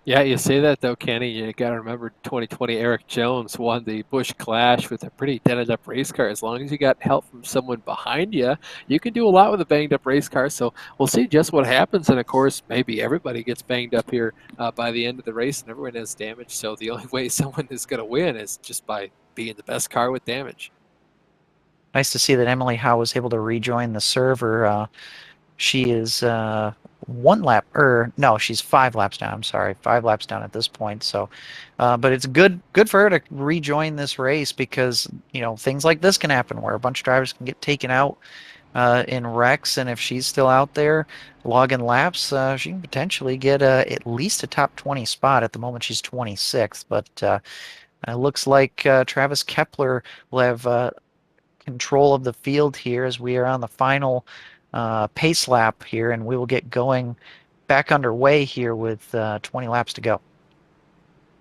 A: Yeah, you say that though, Kenny. You got to remember 2020 Eric Jones won the Busch Clash with a pretty dented up race car. As long as you got help from someone behind you, you can do a lot with a banged up race car. So we'll see just what happens. And of course, maybe everybody gets banged up here by the end of the race and everyone has damage. So the only way someone is going to win is just by being the best car with damage.
B: Nice to see that Emily Howe was able to rejoin the server. She is one lap, or no, she's 5 laps down. I'm sorry, 5 laps down at this point. So, but it's good for her to rejoin this race because things like this can happen where a bunch of drivers can get taken out in wrecks, and if she's still out there logging laps, she can potentially get at least a top 20 spot. At the moment, she's 26th, but it looks like Travis Kepler will have control of the field here as we are on the final pace lap here, and we will get going back underway here with 20 laps to go.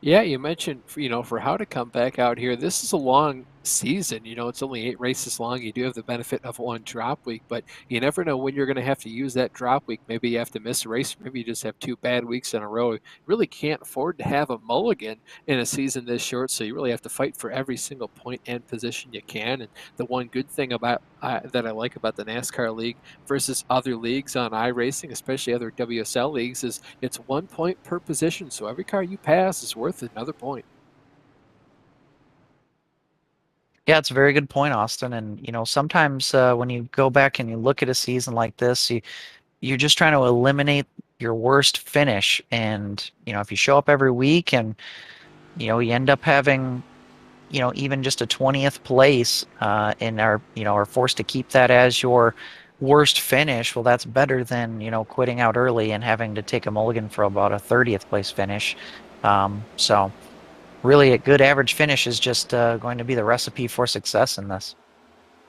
A: Yeah, you mentioned, for how to come back out here, this is a long season. It's only 8 races long. You do have the benefit of one drop week, but you never know when you're going to have to use that drop week. Maybe you have to miss a race, or maybe you just have 2 bad weeks in a row. You really can't afford to have a mulligan in a season this short, so you really have to fight for every single point and position you can. And the one good thing about that I like about the NASCAR League versus other leagues on iRacing, especially other WSL leagues, is it's 1 point per position. So every car you pass is worth another point.
B: Yeah, it's a very good point, Austin. And sometimes when you go back and you look at a season like this, you're just trying to eliminate your worst finish. And if you show up every week and you end up having even just a 20th place in our, are forced to keep that as your worst finish, well, that's better than, quitting out early and having to take a mulligan for about a 30th place finish. So really a good average finish is just going to be the recipe for success in this.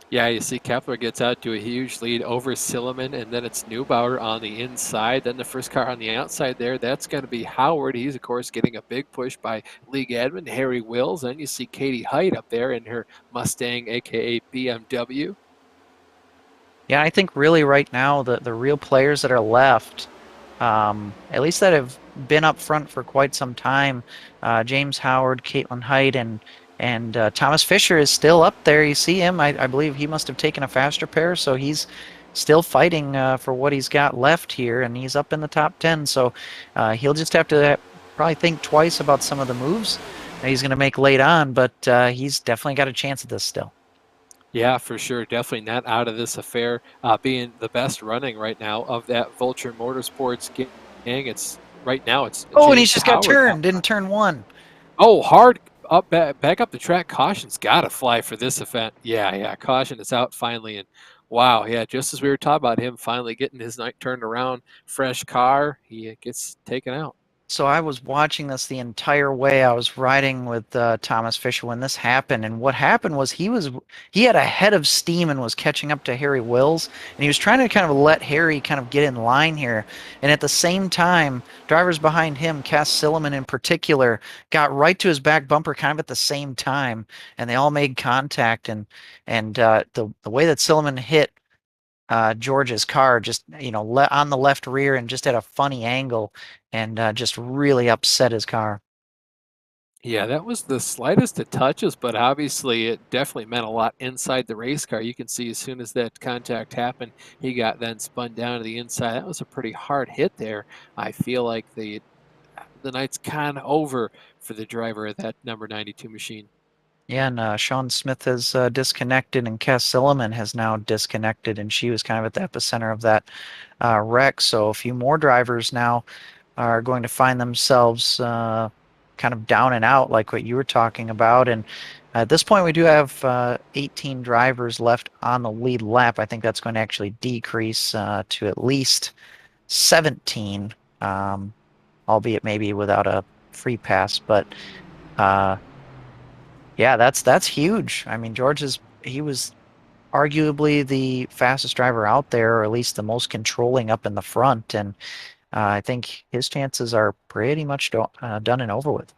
A: Yeah, you see Kepler gets out to a huge lead over Silliman, and then it's Neubauer on the inside. Then the first car on the outside there, that's going to be Howard. He's, of course, getting a big push by league admin Harry Wills. Then you see Katie Height up there in her Mustang, a.k.a. BMW.
B: Yeah, I think really right now the real players that are left, at least that have been up front for quite some time, James Howard, Caitlin Height, and Thomas Fisher is still up there. You see him. I believe he must have taken a faster pair, so he's still fighting for what he's got left here, and he's up in the top 10. So he'll just have to probably think twice about some of the moves that he's going to make late on, but he's definitely got a chance at this still.
A: Yeah, for sure. Definitely not out of this affair. Being the best running right now of that Vulture Motorsports gang. It's right now. It's
B: Oh, and he's
A: James
B: just got
A: Howard.
B: turned, didn't turn one.
A: Oh, hard up back up the track. Caution's got to fly for this event. Yeah. Caution is out finally, and wow, yeah. Just as we were talking about him finally getting his night turned around, fresh car, he gets taken out.
B: So I was watching this the entire way. I was riding with Thomas Fisher when this happened, and what happened was he had a head of steam and was catching up to Harry Wills, and he was trying to kind of let Harry kind of get in line here. And at the same time, drivers behind him, Cass Silliman in particular, got right to his back bumper kind of at the same time, and they all made contact. And the way that Silliman hit George's car just on the left rear and just at a funny angle and just really upset his car.
A: Yeah, that was the slightest of touches, but obviously it definitely meant a lot inside the race car. You can see as soon as that contact happened, he got then spun down to the inside. That was a pretty hard hit there. I feel like the night's kind of over for the driver of that number 92 machine.
B: Yeah, and Sean Smith has disconnected, and Cass Silliman has now disconnected, and she was kind of at the epicenter of that wreck. So a few more drivers now are going to find themselves kind of down and out, like what you were talking about. And at this point, we do have 18 drivers left on the lead lap. I think that's going to actually decrease to at least 17, um, albeit maybe without a free pass. But uh, yeah, that's huge. I mean, he was arguably the fastest driver out there, or at least the most controlling up in the front, and I think his chances are pretty much done and over with.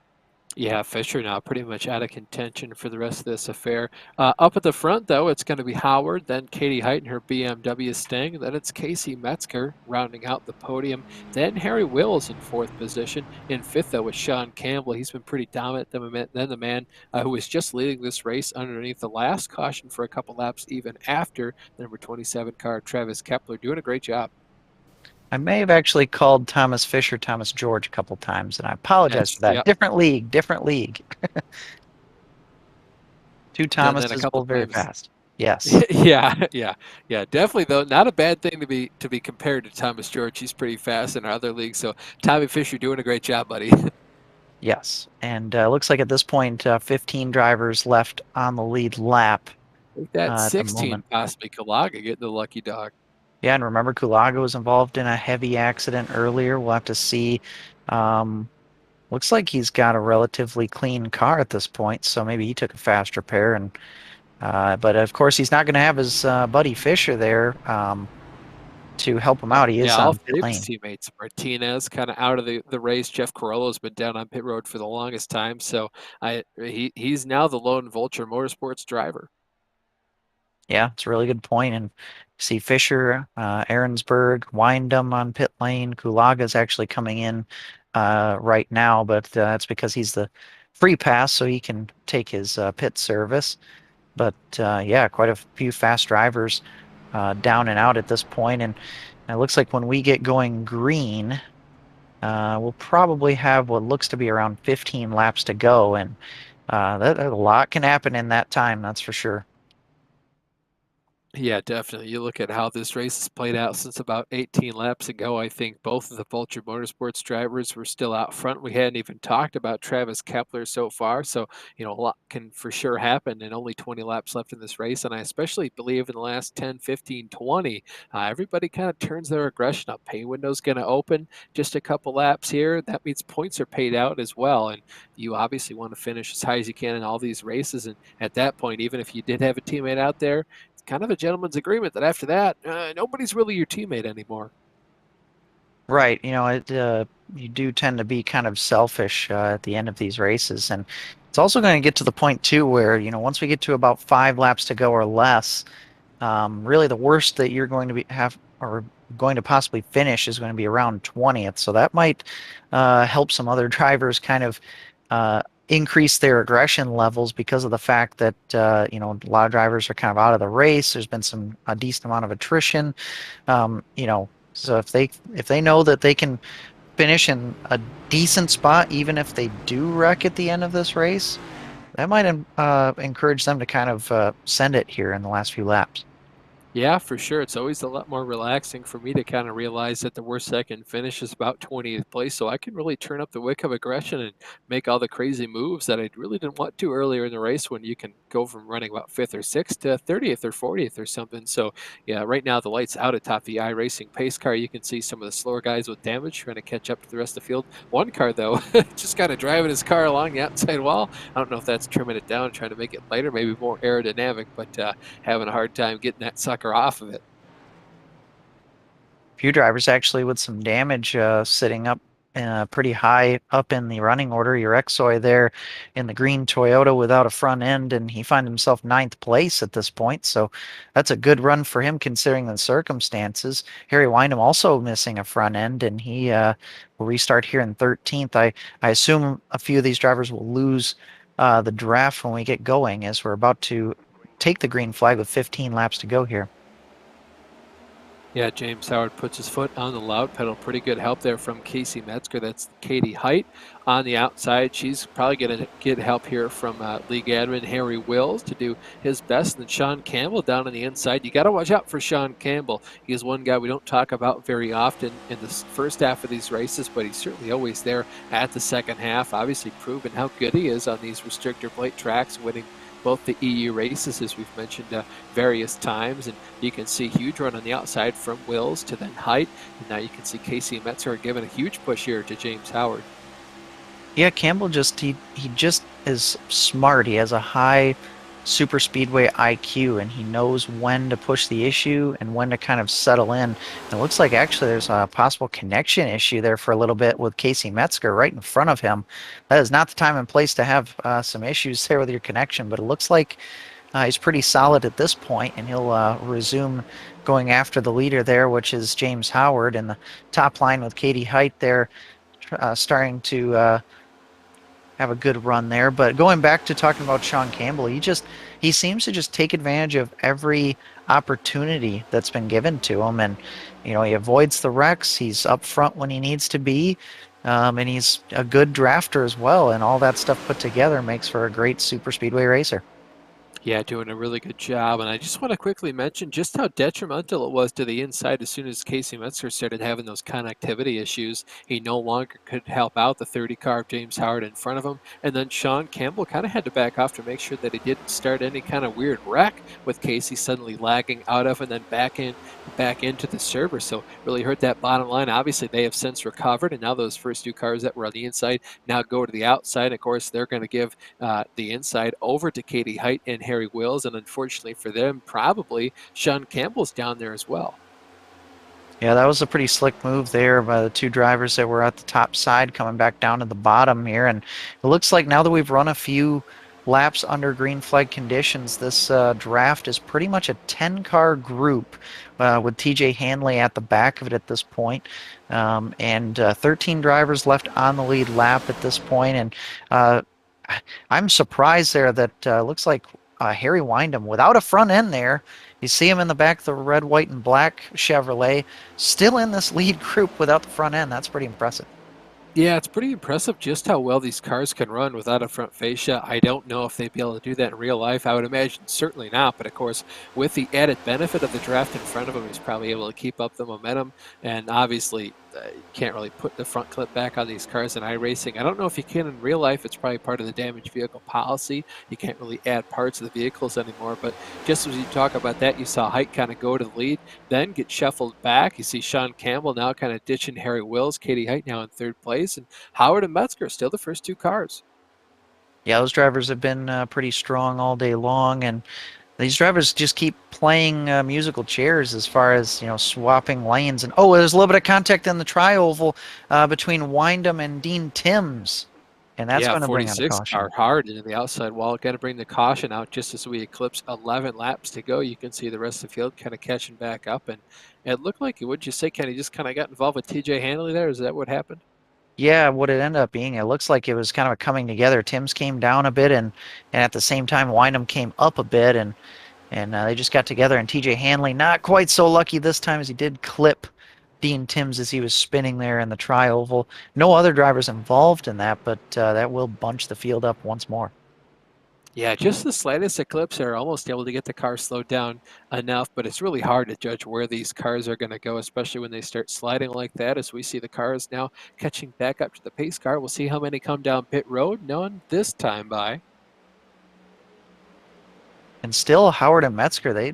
A: Yeah, Fisher now pretty much out of contention for the rest of this affair. Up at the front, though, it's going to be Howard, then Katie Height in her BMW Sting, then it's Casey Metzger rounding out the podium, then Harry Wills in fourth position. In fifth, though, was Sean Campbell. He's been pretty dominant. Then the man who was just leading this race underneath the last caution for a couple laps, even after the number 27 car, Travis Kepler, doing a great job.
B: I may have actually called Thomas Fisher Thomas George a couple times, and I apologize for that.
A: Yep.
B: Different league, different league. Two
A: Done that a
B: Thomases,
A: couple
B: both very
A: times.
B: fast. Yes,
A: Yeah. Definitely though, not a bad thing to be compared to Thomas George. He's pretty fast in our other league. So Tommy Fisher doing a great job, buddy.
B: yes. And looks like at this point, 15 drivers left on the lead lap
A: Take that
B: at the
A: 16,
B: moment.
A: possibly Kalaga getting the lucky dog.
B: Yeah, and remember, Kulaga was involved in a heavy accident earlier. We'll have to see. Um, Looks like he's got a relatively clean car at this point, so maybe he took a fast repair. And but of course, he's not going to have his buddy Fisher there to help him out. He
A: Yeah,
B: is
A: all
B: on pit
A: three of his
B: lane.
A: teammates. Martinez kind of out of the race. Jeff Carollo's been down on pit road for the longest time. So he's now the lone Vulture Motorsports driver.
B: Yeah, it's a really good point. And see Fisher, Aaronsburg, Windham on pit lane. Kulaga's actually coming in right now, but that's because he's the free pass, so he can take his pit service. But yeah, quite a few fast drivers down and out at this point. And it looks like when we get going green, we'll probably have what looks to be around 15 laps to go. And that a lot can happen in that time, that's for sure.
A: Yeah, definitely. You look at how this race has played out since about 18 laps ago. I think both of the Vulture Motorsports drivers were still out front. We hadn't even talked about Travis Kepler so far. So, a lot can for sure happen and only 20 laps left in this race. And I especially believe in the last 10, 15, 20, everybody kind of turns their aggression up. Pay window's going to open just a couple laps here. That means points are paid out as well. And you obviously want to finish as high as you can in all these races. And at that point, even if you did have a teammate out there, kind of a gentleman's agreement that after that, nobody's really your teammate anymore.
B: Right. You do tend to be kind of selfish at the end of these races. And it's also going to get to the point, too, where, once we get to about 5 laps to go or less, really the worst that you're going to have or going to possibly finish is going to be around 20th. So that might help some other drivers kind of increase their aggression levels because of the fact that a lot of drivers are kind of out of the race. There's been a decent amount of attrition. So if they know that they can finish in a decent spot, even if they do wreck at the end of this race, that might encourage them to kind of send it here in the last few laps.
A: Yeah, for sure. It's always a lot more relaxing for me to kind of realize that the worst I can finish is about 20th place. So I can really turn up the wick of aggression and make all the crazy moves that I really didn't want to earlier in the race when you can go from running about fifth or sixth to 30th or 40th or something. So, yeah, right now the light's out atop the iRacing pace car. You can see some of the slower guys with damage trying to catch up to the rest of the field. One car, though, just kind of driving his car along the outside wall. I don't know if that's trimming it down, trying to make it lighter, maybe more aerodynamic, but having a hard time getting that sucker off of it.
B: Few drivers actually with some damage sitting up pretty high up in the running order. Your Exoy there in the green Toyota without a front end, and he finds himself ninth place at this point. So that's a good run for him considering the circumstances. Harry Windham also missing a front end, and he will restart here in 13th. I assume a few of these drivers will lose the draft when we get going, as we're about to take the green flag with 15 laps to go here.
A: Yeah, James Howard puts his foot on the loud pedal. Pretty good help there from Casey Metzger. That's Katie Height on the outside. She's probably going to get help here from league admin Harry Wills to do his best. And then Sean Campbell down on the inside. You got to watch out for Sean Campbell. He's one guy we don't talk about very often in the first half of these races, but he's certainly always there at the second half. Obviously proven how good he is on these restrictor plate tracks, winning both the EU races, as we've mentioned various times. And you can see huge run on the outside from Wills to then Height. And now you can see Casey and Metzger giving a huge push here to James Howard.
B: Yeah, Campbell he just is smart. He has a high super speedway IQ, and he knows when to push the issue and when to kind of settle in. And it looks like actually there's a possible connection issue there for a little bit with Casey Metzger right in front of him. That is not the time and place to have some issues there with your connection, but it looks like he's pretty solid at this point, and he'll resume going after the leader there, which is James Howard, in the top line with Katie Height there, starting to have a good run there. But going back to talking about Sean Campbell, he seems to just take advantage of every opportunity that's been given to him, and he avoids the wrecks. He's up front when he needs to be, and he's a good drafter as well. And all that stuff put together makes for a great super speedway racer.
A: Yeah, doing a really good job. And I just want to quickly mention just how detrimental it was to the inside as soon as Casey Metzger started having those connectivity issues. He no longer could help out the 30 car of James Howard in front of him. And then Sean Campbell kind of had to back off to make sure that he didn't start any kind of weird wreck with Casey suddenly lagging out of and then back into the server. So really hurt that bottom line. Obviously, they have since recovered, and now those first two cars that were on the inside now go to the outside. Of course, they're going to give the inside over to Katie Height and Harry Wills, and unfortunately for them, probably Sean Campbell's down there as well.
B: Yeah, that was a pretty slick move there by the two drivers that were at the top side coming back down to the bottom here. And it looks like now that we've run a few laps under green flag conditions, this draft is pretty much a 10-car group with TJ Hanley at the back of it at this point. And 13 drivers left on the lead lap at this point. And I'm surprised there that looks like Harry Windham without a front end there. You see him in the back of the red, white, and black Chevrolet, still in this lead group without the front end. That's pretty impressive.
A: Yeah, it's pretty impressive just how well these cars can run without a front fascia. I don't know if they'd be able to do that in real life. I would imagine certainly not. But of course, with the added benefit of the draft in front of him, he's probably able to keep up the momentum. And obviously, you can't really put the front clip back on these cars in iRacing. I don't know if you can in real life. It's probably part of the damaged vehicle policy. You can't really add parts of the vehicles anymore. But just as you talk about that, you saw Height kind of go to the lead, then get shuffled back. You see Sean Campbell now kind of ditching Harry Wills. Katie Height now in third place. And Howard and Metzger still the first two cars.
B: Yeah, those drivers have been pretty strong all day long, and these drivers just keep playing musical chairs as far as swapping lanes. And there's a little bit of contact in the tri-oval between Windham and Dean Timms, and that's
A: Yeah,
B: going to bring out a
A: 46
B: caution.
A: are hard into the outside wall. Got to bring the caution out just as we eclipse 11 laps to go. You can see the rest of the field kind of catching back up. And it looked like, would you say, Kenny just kind of got involved with TJ Hanley there? Is that what happened?
B: Yeah, what it ended up being, it looks like it was kind of a coming together. Timms came down a bit, and at the same time, Windham came up a bit, and they just got together. And TJ Hanley, not quite so lucky this time, as he did clip Dean Timms as he was spinning there in the tri-oval. No other drivers involved in that, but that will bunch the field up once more.
A: Yeah, just the slightest eclipse are almost able to get the car slowed down enough, but it's really hard to judge where these cars are going to go, especially when they start sliding like that. As we see the cars now catching back up to the pace car, we'll see how many come down pit road. None this time by.
B: And still, Howard and Metzger,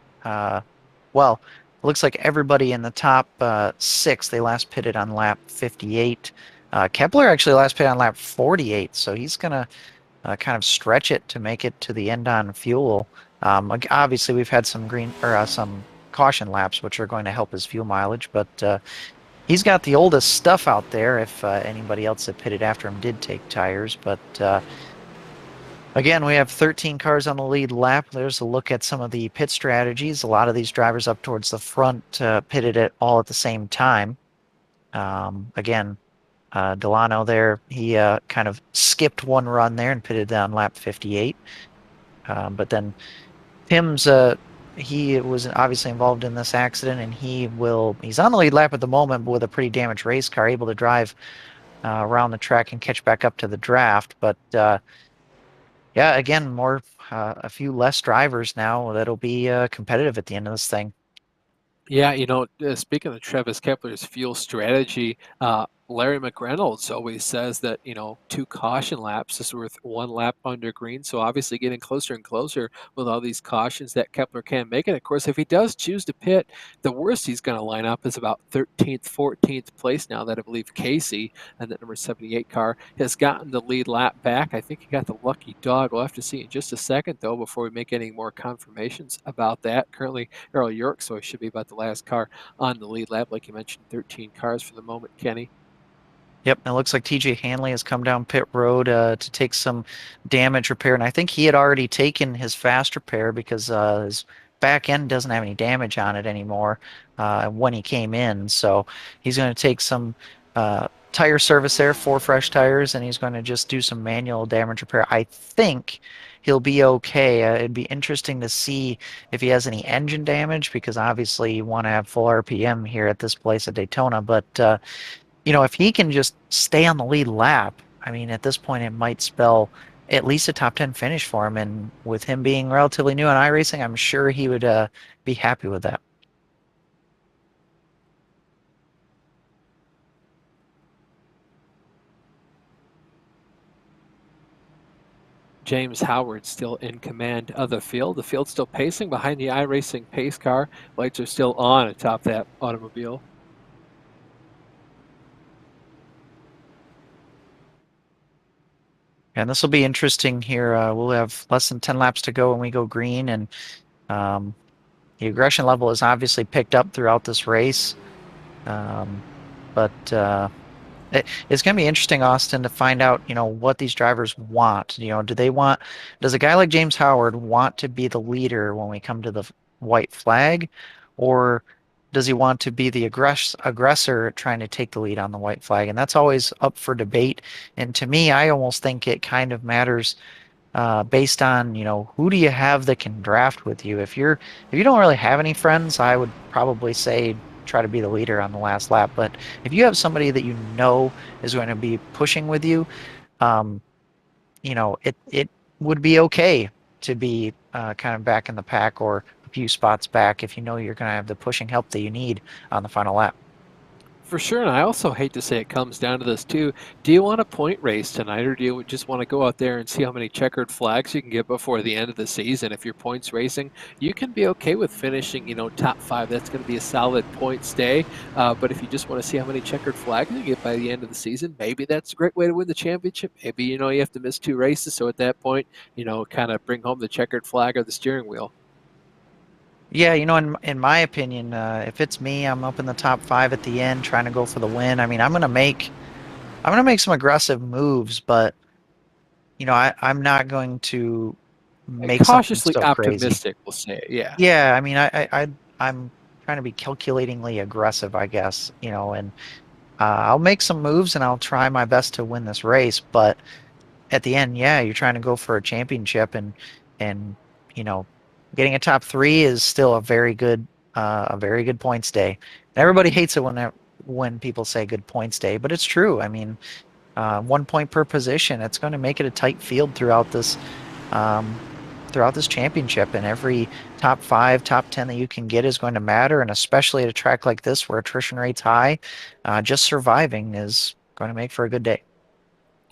B: well, it looks like everybody in the top six, they last pitted on lap 58. Kepler actually last pitted on lap 48, so he's going to kind of stretch it to make it to the end on fuel. Obviously, we've had some some caution laps, which are going to help his fuel mileage, but he's got the oldest stuff out there. If anybody else that pitted after him did take tires, but again, we have 13 cars on the lead lap. There's a look at some of the pit strategies. A lot of these drivers up towards the front pitted it all at the same time. Again, Delano there, he kind of skipped one run there and pitted down lap 58. But then Tim's he was obviously involved in this accident, and he's on the lead lap at the moment, but with a pretty damaged race car, able to drive around the track and catch back up to the draft. But yeah, again, a few less drivers now that'll be competitive at the end of this thing.
A: Yeah, speaking of Travis Kepler's fuel strategy, Larry McReynolds always says that, 2 caution laps is worth 1 lap under green. So obviously getting closer and closer with all these cautions that Kepler can make. And of course, if he does choose to pit, the worst he's going to line up is about 13th, 14th place now that I believe Casey and that number 78 car has gotten the lead lap back. I think he got the lucky dog. We'll have to see in just a second, though, before we make any more confirmations about that. Currently, Earl York, so he should be about the last car on the lead lap. Like you mentioned, 13 cars for the moment, Kenny.
B: Yep, and it looks like TJ Hanley has come down pit road to take some damage repair, and I think he had already taken his fast repair because his back end doesn't have any damage on it anymore when he came in. So he's going to take some tire service there, 4 fresh tires, and he's going to just do some manual damage repair. I think he'll be okay. It'd be interesting to see if he has any engine damage because obviously you want to have full RPM here at this place at Daytona, but if he can just stay on the lead lap, I mean, at this point, it might spell at least a top 10 finish for him. And with him being relatively new on iRacing, I'm sure he would be happy with that.
A: James Howard still in command of the field. The field's still pacing behind the iRacing pace car. Lights are still on atop that automobile.
B: And this will be interesting here. We'll have less than 10 laps to go when we go green. And um, the aggression level is obviously picked up throughout this race. But it's going to be interesting, Austin, to find out, what these drivers want. Does a guy like James Howard want to be the leader when we come to the white flag, or does he want to be the aggressor trying to take the lead on the white flag? And that's always up for debate. And to me, I almost think it kind of matters based on, who do you have that can draft with you? If you don't really have any friends, I would probably say try to be the leader on the last lap. But if you have somebody that you know is going to be pushing with you, um, it would be okay to be kind of back in the pack or a few spots back if you know you're going to have the pushing help that you need on the final lap.
A: For sure, and I also hate to say it comes down to this too. Do you want a point race tonight, or do you just want to go out there and see how many checkered flags you can get before the end of the season? If you're points racing, you can be okay with finishing, top 5. That's going to be a solid points day. But if you just want to see how many checkered flags you get by the end of the season, maybe that's a great way to win the championship. Maybe you have to miss 2 races, so at that point, kind of bring home the checkered flag or the steering wheel.
B: Yeah, in my opinion, if it's me, I'm up in the top 5 at the end, trying to go for the win. I mean, I'm gonna make some aggressive moves, but I'm not going to make something
A: Cautiously
B: so crazy.
A: optimistic, we'll say. Yeah.
B: Yeah, I mean, I'm trying to be calculatingly aggressive, I guess, and I'll make some moves and I'll try my best to win this race. But at the end, yeah, you're trying to go for a championship, and you know, getting a top 3 is still a very good points day. And everybody hates it when people say good points day, but it's true. I mean, 1 point per position. It's going to make it a tight field um, throughout this championship, and every top 5, top 10 that you can get is going to matter. And especially at a track like this where attrition rate's high, just surviving is going to make for a good day.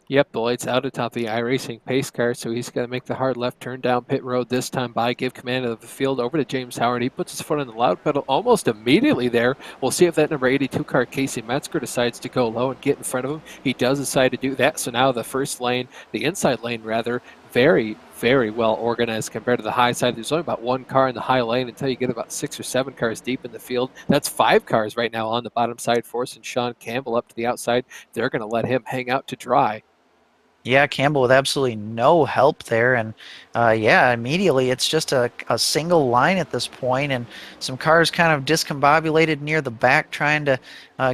A: Yep, the light's out atop the iRacing pace car, so he's got to make the hard left turn down pit road this time by, give command of the field over to James Howard. He puts his foot on the loud pedal almost immediately there. We'll see if that number 82 car, Casey Metzger, decides to go low and get in front of him. He does decide to do that, so now the inside lane rather, very, very well organized compared to the high side. There's only about one car in the high lane until you get about 6 or 7 cars deep in the field. That's 5 cars right now on the bottom side, forcing Sean Campbell up to the outside. They're going to let him hang out to dry.
B: Yeah, Campbell with absolutely no help there. And yeah, immediately it's just a single line at this point, and some cars kind of discombobulated near the back trying to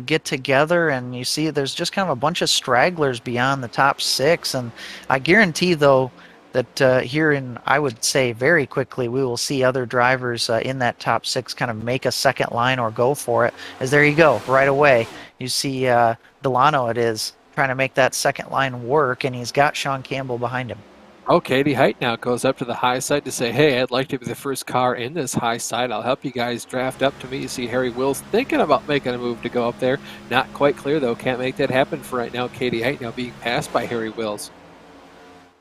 B: get together. And you see there's just kind of a bunch of stragglers beyond the top six. And I guarantee, though, that here in, I would say very quickly, we will see other drivers in that top six kind of make a second line or go for it. As there you go, right away. You see Delano, it is, trying to make that second line work, and he's got Sean Campbell behind him.
A: Oh, Katie Height now goes up to the high side to say, hey, I'd like to be the first car in this high side. I'll help you guys draft up to me. You see Harry Wills thinking about making a move to go up there. Not quite clear, though. Can't make that happen for right now. Katie Height now being passed by Harry Wills.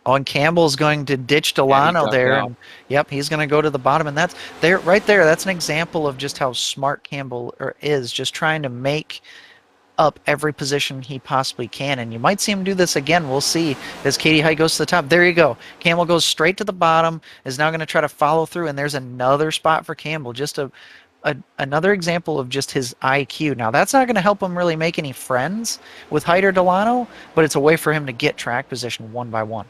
B: Oh, and Campbell's going to ditch
A: Yeah, he
B: Delano
A: dropped
B: there,
A: out.
B: and yep, he's going to go to the bottom, and that's there, right there. That's an example of just how smart Campbell is, just trying to make up every position he possibly can. And you might see him do this again. We'll see as Katie Height goes to the top. There you go. Campbell goes straight to the bottom, is now going to try to follow through, and there's another spot for Campbell. Just another example of just his IQ. Now, that's not going to help him really make any friends with Height or Delano, but it's a way for him to get track position one by one.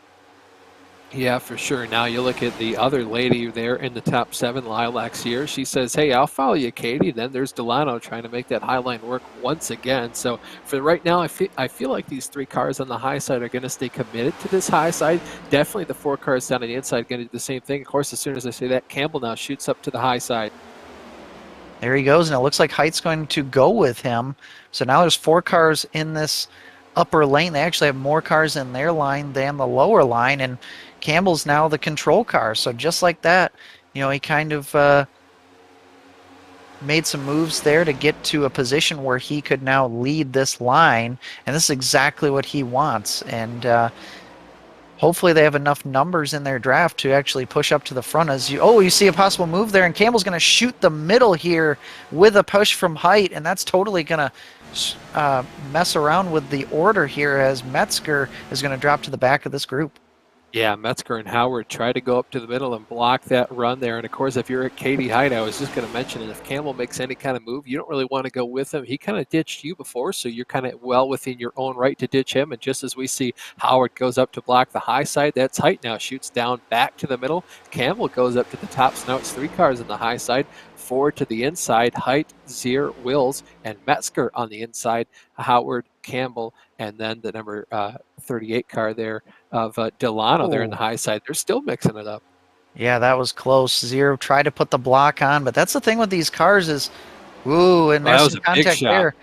A: Yeah, for sure. Now you look at the other lady there in the top 7, Lilacs here. She says, hey, I'll follow you, Katie. Then there's Delano trying to make that high line work once again. So for right now, I feel like these 3 cars on the high side are going to stay committed to this high side. Definitely the 4 cars down on the inside going to do the same thing. Of course, as soon as I say that, Campbell now shoots up to the high side.
B: There he goes, and it looks like Height's going to go with him. So now there's 4 cars in this upper lane. They actually have more cars in their line than the lower line, and Campbell's now the control car. So just like that, you know, he kind of made some moves there to get to a position where he could now lead this line, and this is exactly what he wants. And hopefully they have enough numbers in their draft to actually push up to the front. As you see a possible move there, and Campbell's going to shoot the middle here with a push from Height, and that's totally going to mess around with the order here, as Metzger is going to drop to the back of this group.
A: Yeah, Metzger and Howard try to go up to the middle and block that run there. And of course, if you're at Katie Height, I was just going to mention it. If Campbell makes any kind of move, you don't really want to go with him. He kind of ditched you before, so you're kind of well within your own right to ditch him. And just as we see Howard goes up to block the high side, that's Height now shoots down back to the middle. Campbell goes up to the top, so now it's 3 cars on the high side. 4 to the inside, Height, Zier, Wills, and Metzger on the inside, Howard, Campbell, and then the number 38 car there of Delano there in the high side. They're still mixing it up.
B: Yeah, that was close. Zier tried to put the block on, but that's the thing with these cars is, ooh, and there's some contact there.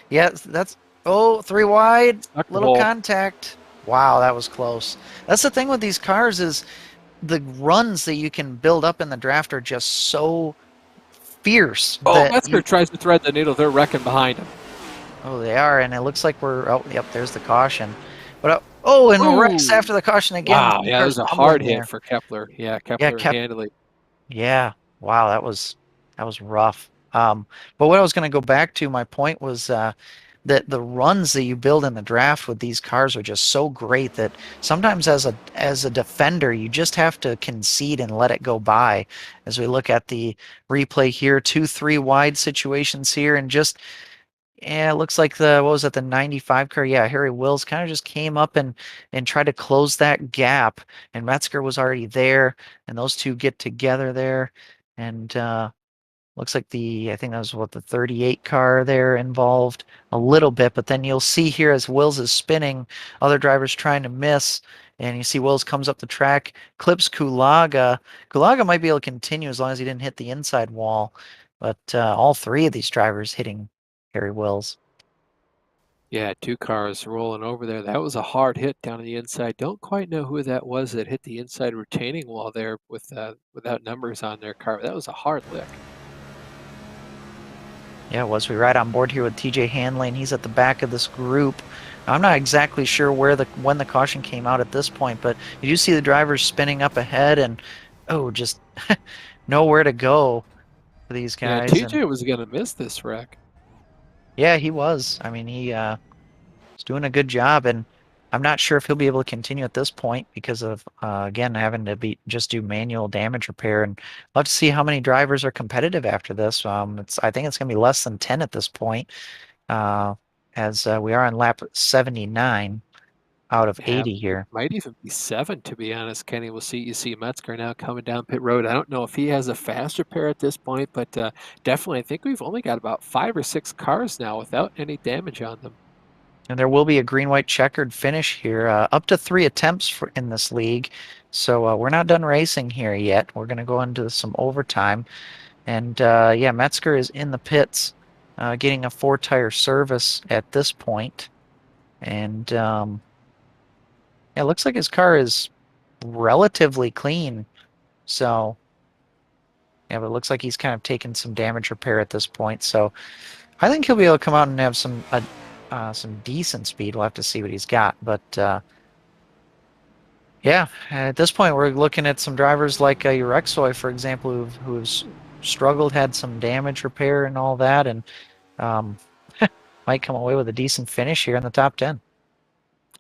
B: Yeah, that's, 3 wide, little contact. Wow, that was close. That's the thing with these cars is the runs that you can build up in the draft are just so fierce.
A: Oh, Metzger tries to thread the needle. They're wrecking behind him.
B: Oh, they are, and it looks like we're, oh, yep, there's the caution. But, wrecks after the caution again.
A: Wow, yeah, it was a hard hit for Kepler. Yeah, Kepler handily.
B: Yeah, wow, that was rough. But what I was going to go back to, my point was that the runs that you build in the draft with these cars are just so great that sometimes as a defender you just have to concede and let it go by. As we look at the replay here, 2-3 wide situations here, and just, yeah, it looks like the 95 car. Yeah, Harry Wills kind of just came up and tried to close that gap, and Metzger was already there, and those two get together there, and looks like I think that was the 38 car there involved a little bit, but then you'll see here as Wills is spinning, other drivers trying to miss, and you see Wills comes up the track, clips Kulaga. Kulaga might be able to continue as long as he didn't hit the inside wall, but all 3 of these drivers hitting Harry Wills.
A: Yeah, 2 cars rolling over there. That was a hard hit down on the inside. Don't quite know who that was that hit the inside retaining wall there without numbers on their car. That was a hard lick.
B: Yeah, it was. We ride on board here with TJ Hanley, and he's at the back of this group. I'm not exactly sure when the caution came out at this point, but you do see the drivers spinning up ahead, and just nowhere to go for these guys.
A: Yeah, TJ was going to miss this wreck.
B: Yeah, he was. I mean, he was doing a good job, and I'm not sure if he'll be able to continue at this point because of again having to be just do manual damage repair, and love to see how many drivers are competitive after this. It's I think it's going to be less than 10 at this point, uh, as we are on lap 79 out of
A: Yeah,
B: 80
A: it
B: here.
A: might even be 7, to be honest, Kenny. We'll see. You see Metzger now coming down pit road. I don't know if he has a faster pair at this point, but definitely, I think we've only got about 5 or 6 cars now without any damage on them.
B: And there will be a green-white checkered finish here, up to 3 attempts in this league. So we're not done racing here yet. We're going to go into some overtime. And yeah, Metzger is in the pits, getting a four-tire service at this point. And yeah, it looks like his car is relatively clean. So yeah, but it looks like he's kind of taken some damage repair at this point. So I think he'll be able to come out and have some decent speed. We'll have to see what he's got. But yeah, at this point, we're looking at some drivers like Urexoy, for example, who've struggled, had some damage repair and all that, and um, might come away with a decent finish here in the top 10.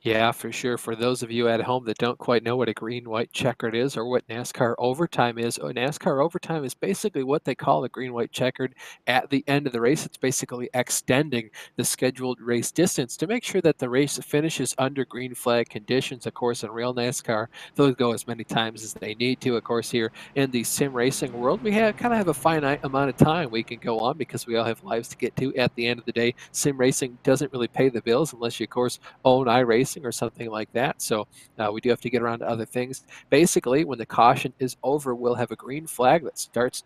A: Yeah, for sure. For those of you at home that don't quite know what a green-white checkered is or what NASCAR overtime is, NASCAR overtime is basically what they call a green-white checkered at the end of the race. It's basically extending the scheduled race distance to make sure that the race finishes under green flag conditions. Of course, in real NASCAR, those go as many times as they need to. Of course, here in the sim racing world, we kind of have a finite amount of time we can go on because we all have lives to get to. At the end of the day, sim racing doesn't really pay the bills unless you, of course, own iRacing or something like that. So we do have to get around to other things. Basically, when the caution is over, we'll have a green flag that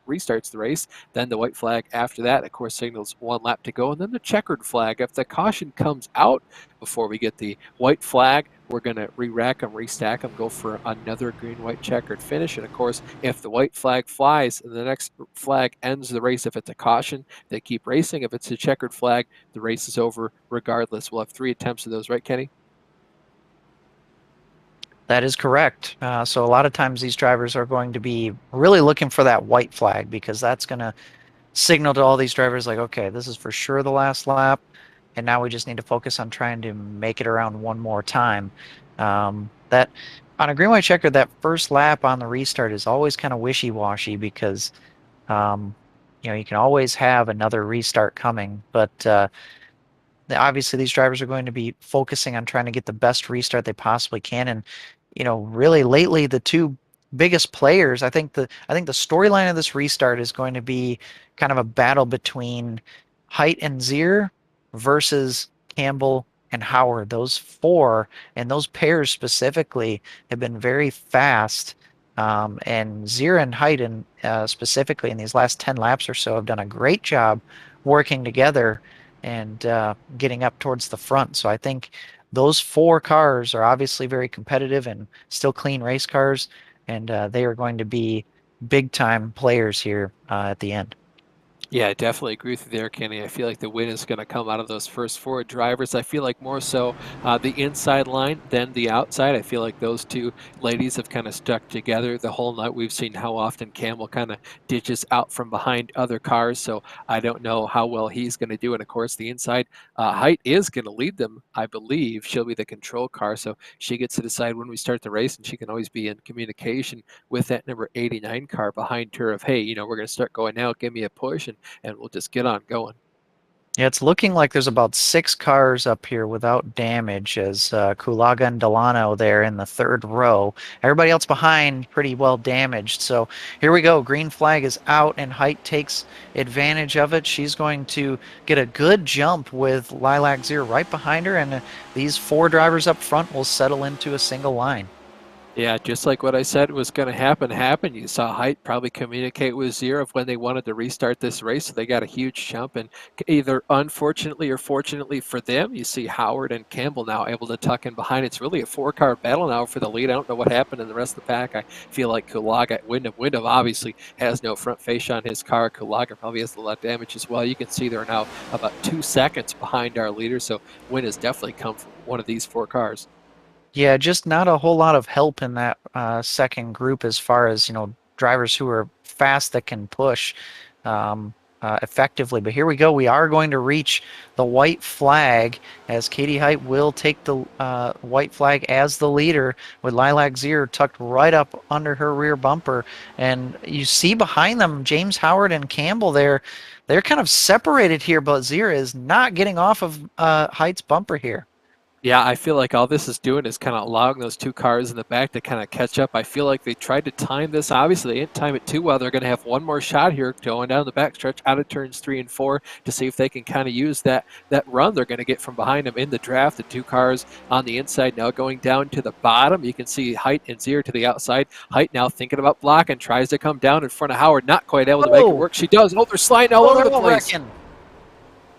A: restarts the race. Then the white flag after that, of course, signals 1 lap to go. And then the checkered flag. If the caution comes out before we get the white flag, we're going to re-rack them, restack them, go for another green-white checkered finish. And of course, if the white flag flies and the next flag ends the race, if it's a caution, they keep racing. If it's a checkered flag, the race is over regardless. We'll have 3 attempts of those, right, Kenny?
B: That is correct. So a lot of times these drivers are going to be really looking for that white flag because that's going to signal to all these drivers like, okay, this is for sure the last lap, and now we just need to focus on trying to make it around one more time. That on a green white checker, that first lap on the restart is always kind of wishy-washy because um, you can always have another restart coming, but obviously these drivers are going to be focusing on trying to get the best restart they possibly can. And really lately the two biggest players, I think the storyline of this restart is going to be kind of a battle between Height and Zier versus Campbell and Howard. Those four and those pairs specifically have been very fast. And Zier and Height, specifically in these last 10 laps or so, have done a great job working together and getting up towards the front. So I think those four cars are obviously very competitive and still clean race cars, and they are going to be big time players here at the end.
A: Yeah, I definitely agree with you there, Kenny. I feel like the win is going to come out of those first 4 drivers. I feel like more so the inside line than the outside. I feel like those two ladies have kind of stuck together the whole night. We've seen how often Campbell kind of ditches out from behind other cars, so I don't know how well he's going to do. And of course, the inside Height is going to lead them, I believe. She'll be the control car, so she gets to decide when we start the race, and she can always be in communication with that number 89 car behind her of, hey, we're going to start going now, give me a push, and we'll just get on going.
B: Yeah, it's looking like there's about 6 cars up here without damage as Kulaga and Delano there in the third row. Everybody else behind pretty well damaged. So here we go. Green flag is out and Height takes advantage of it. She's going to get a good jump with Lilac Zier right behind her, and these 4 drivers up front will settle into a single line.
A: Yeah, just like what I said was going to happen. You saw Height probably communicate with Zero of when they wanted to restart this race, so they got a huge jump. And either unfortunately or fortunately for them, you see Howard and Campbell now able to tuck in behind. It's really a 4-car battle now for the lead. I don't know what happened in the rest of the pack. I feel like Kulaga at Windham obviously has no front fascia on his car. Kulaga probably has a lot of damage as well. You can see they're now about 2 seconds behind our leader, so win has definitely come from one of these 4 cars.
B: Yeah, just not a whole lot of help in that second group as far as, drivers who are fast that can push. Um, effectively. But here we go. We are going to reach the white flag as Katie Height will take the white flag as the leader with Lilac Zier tucked right up under her rear bumper. And you see behind them James Howard and Campbell there. They're kind of separated here, but Zier is not getting off of Height's bumper here.
A: Yeah, I feel like all this is doing is kind of allowing those two cars in the back to kind of catch up. I feel like they tried to time this. Obviously, they didn't time it too well. They're going to have one more shot here going down the backstretch out of turns 3 and 4 to see if they can kind of use that run they're going to get from behind them in the draft. The two cars on the inside now going down to the bottom. You can see Height and Zier to the outside. Height now thinking about blocking, tries to come down in front of Howard, not quite able to make it work. She does. Oh, they're sliding all over the place.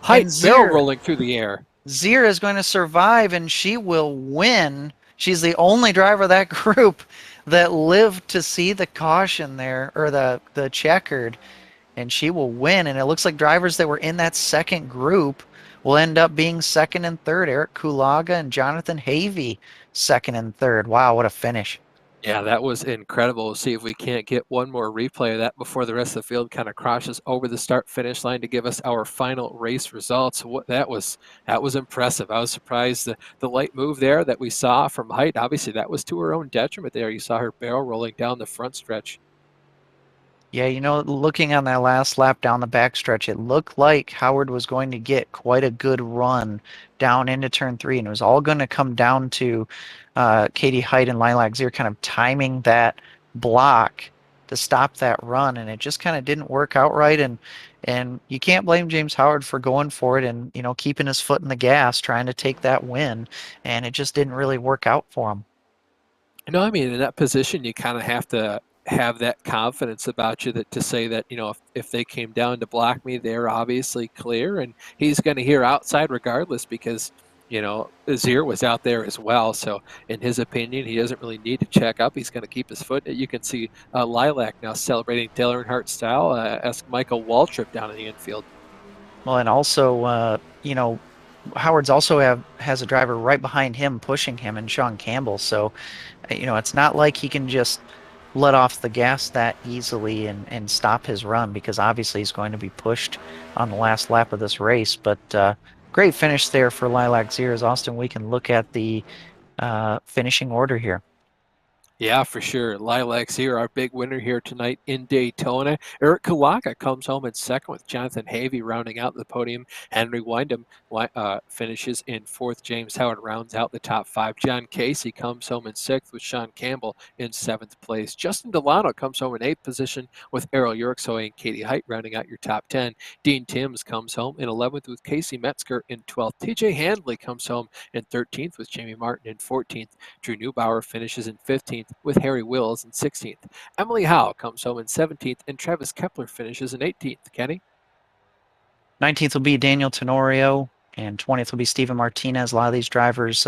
A: Height barrel rolling through the air.
B: Zier is going to survive and she will win. She's the only driver of that group that lived to see the caution there, or the checkered, and she will win. And it looks like drivers that were in that second group will end up being second and third. Eric Kulaga and Jonathan Havey, second and third. Wow, what a finish.
A: Yeah, that was incredible. We'll see if we can't get one more replay of that before the rest of the field kind of crosses over the start-finish line to give us our final race results. That was impressive. I was surprised the light move there that we saw from Height. Obviously, that was to her own detriment there. You saw her barrel rolling down the front stretch.
B: Yeah, looking on that last lap down the backstretch, it looked like Howard was going to get quite a good run down into turn 3, and it was all going to come down to Katie Height and Lilac Zier kind of timing that block to stop that run, and it just kind of didn't work out right. And you can't blame James Howard for going for it and keeping his foot in the gas, trying to take that win, and it just didn't really work out for him.
A: I mean, in that position, you kind of have to have that confidence about you to say that, if they came down to block me, they're obviously clear, and he's going to hear outside regardless because, Zier was out there as well. So in his opinion, he doesn't really need to check up. He's going to keep his foot. You can see Lilac now celebrating Dale Earnhardt style. Ask Michael Waltrip down in the infield.
B: Well, and also, Howard's also has a driver right behind him pushing him, and Sean Campbell. So, it's not like he can just let off the gas that easily and stop his run, because obviously he's going to be pushed on the last lap of this race. But great finish there for Lilac Zier. As Austin, we can look at the finishing order here.
A: Yeah, for sure. Lilac Zier, our big winner here tonight in Daytona. Eric Kulaga comes home in second with Jonathan Havey rounding out the podium. Henry Windham finishes in fourth. James Howard rounds out the top 5. John Casey comes home in sixth with Sean Campbell in 7th place. Justin Delano comes home in 8th position with Errol Yorksoy and Katie Height rounding out your top 10. Dean Timms comes home in 11th with Casey Metzger in 12th. TJ Handley comes home in 13th with Jamie Martin in 14th. Drew Neubauer finishes in 15th with Harry Wills in 16th. Emily Howe comes home in 17th, and Travis Kepler finishes in 18th. Kenny?
B: 19th will be Daniel Tenorio, and 20th will be Steven Martinez. A lot of these drivers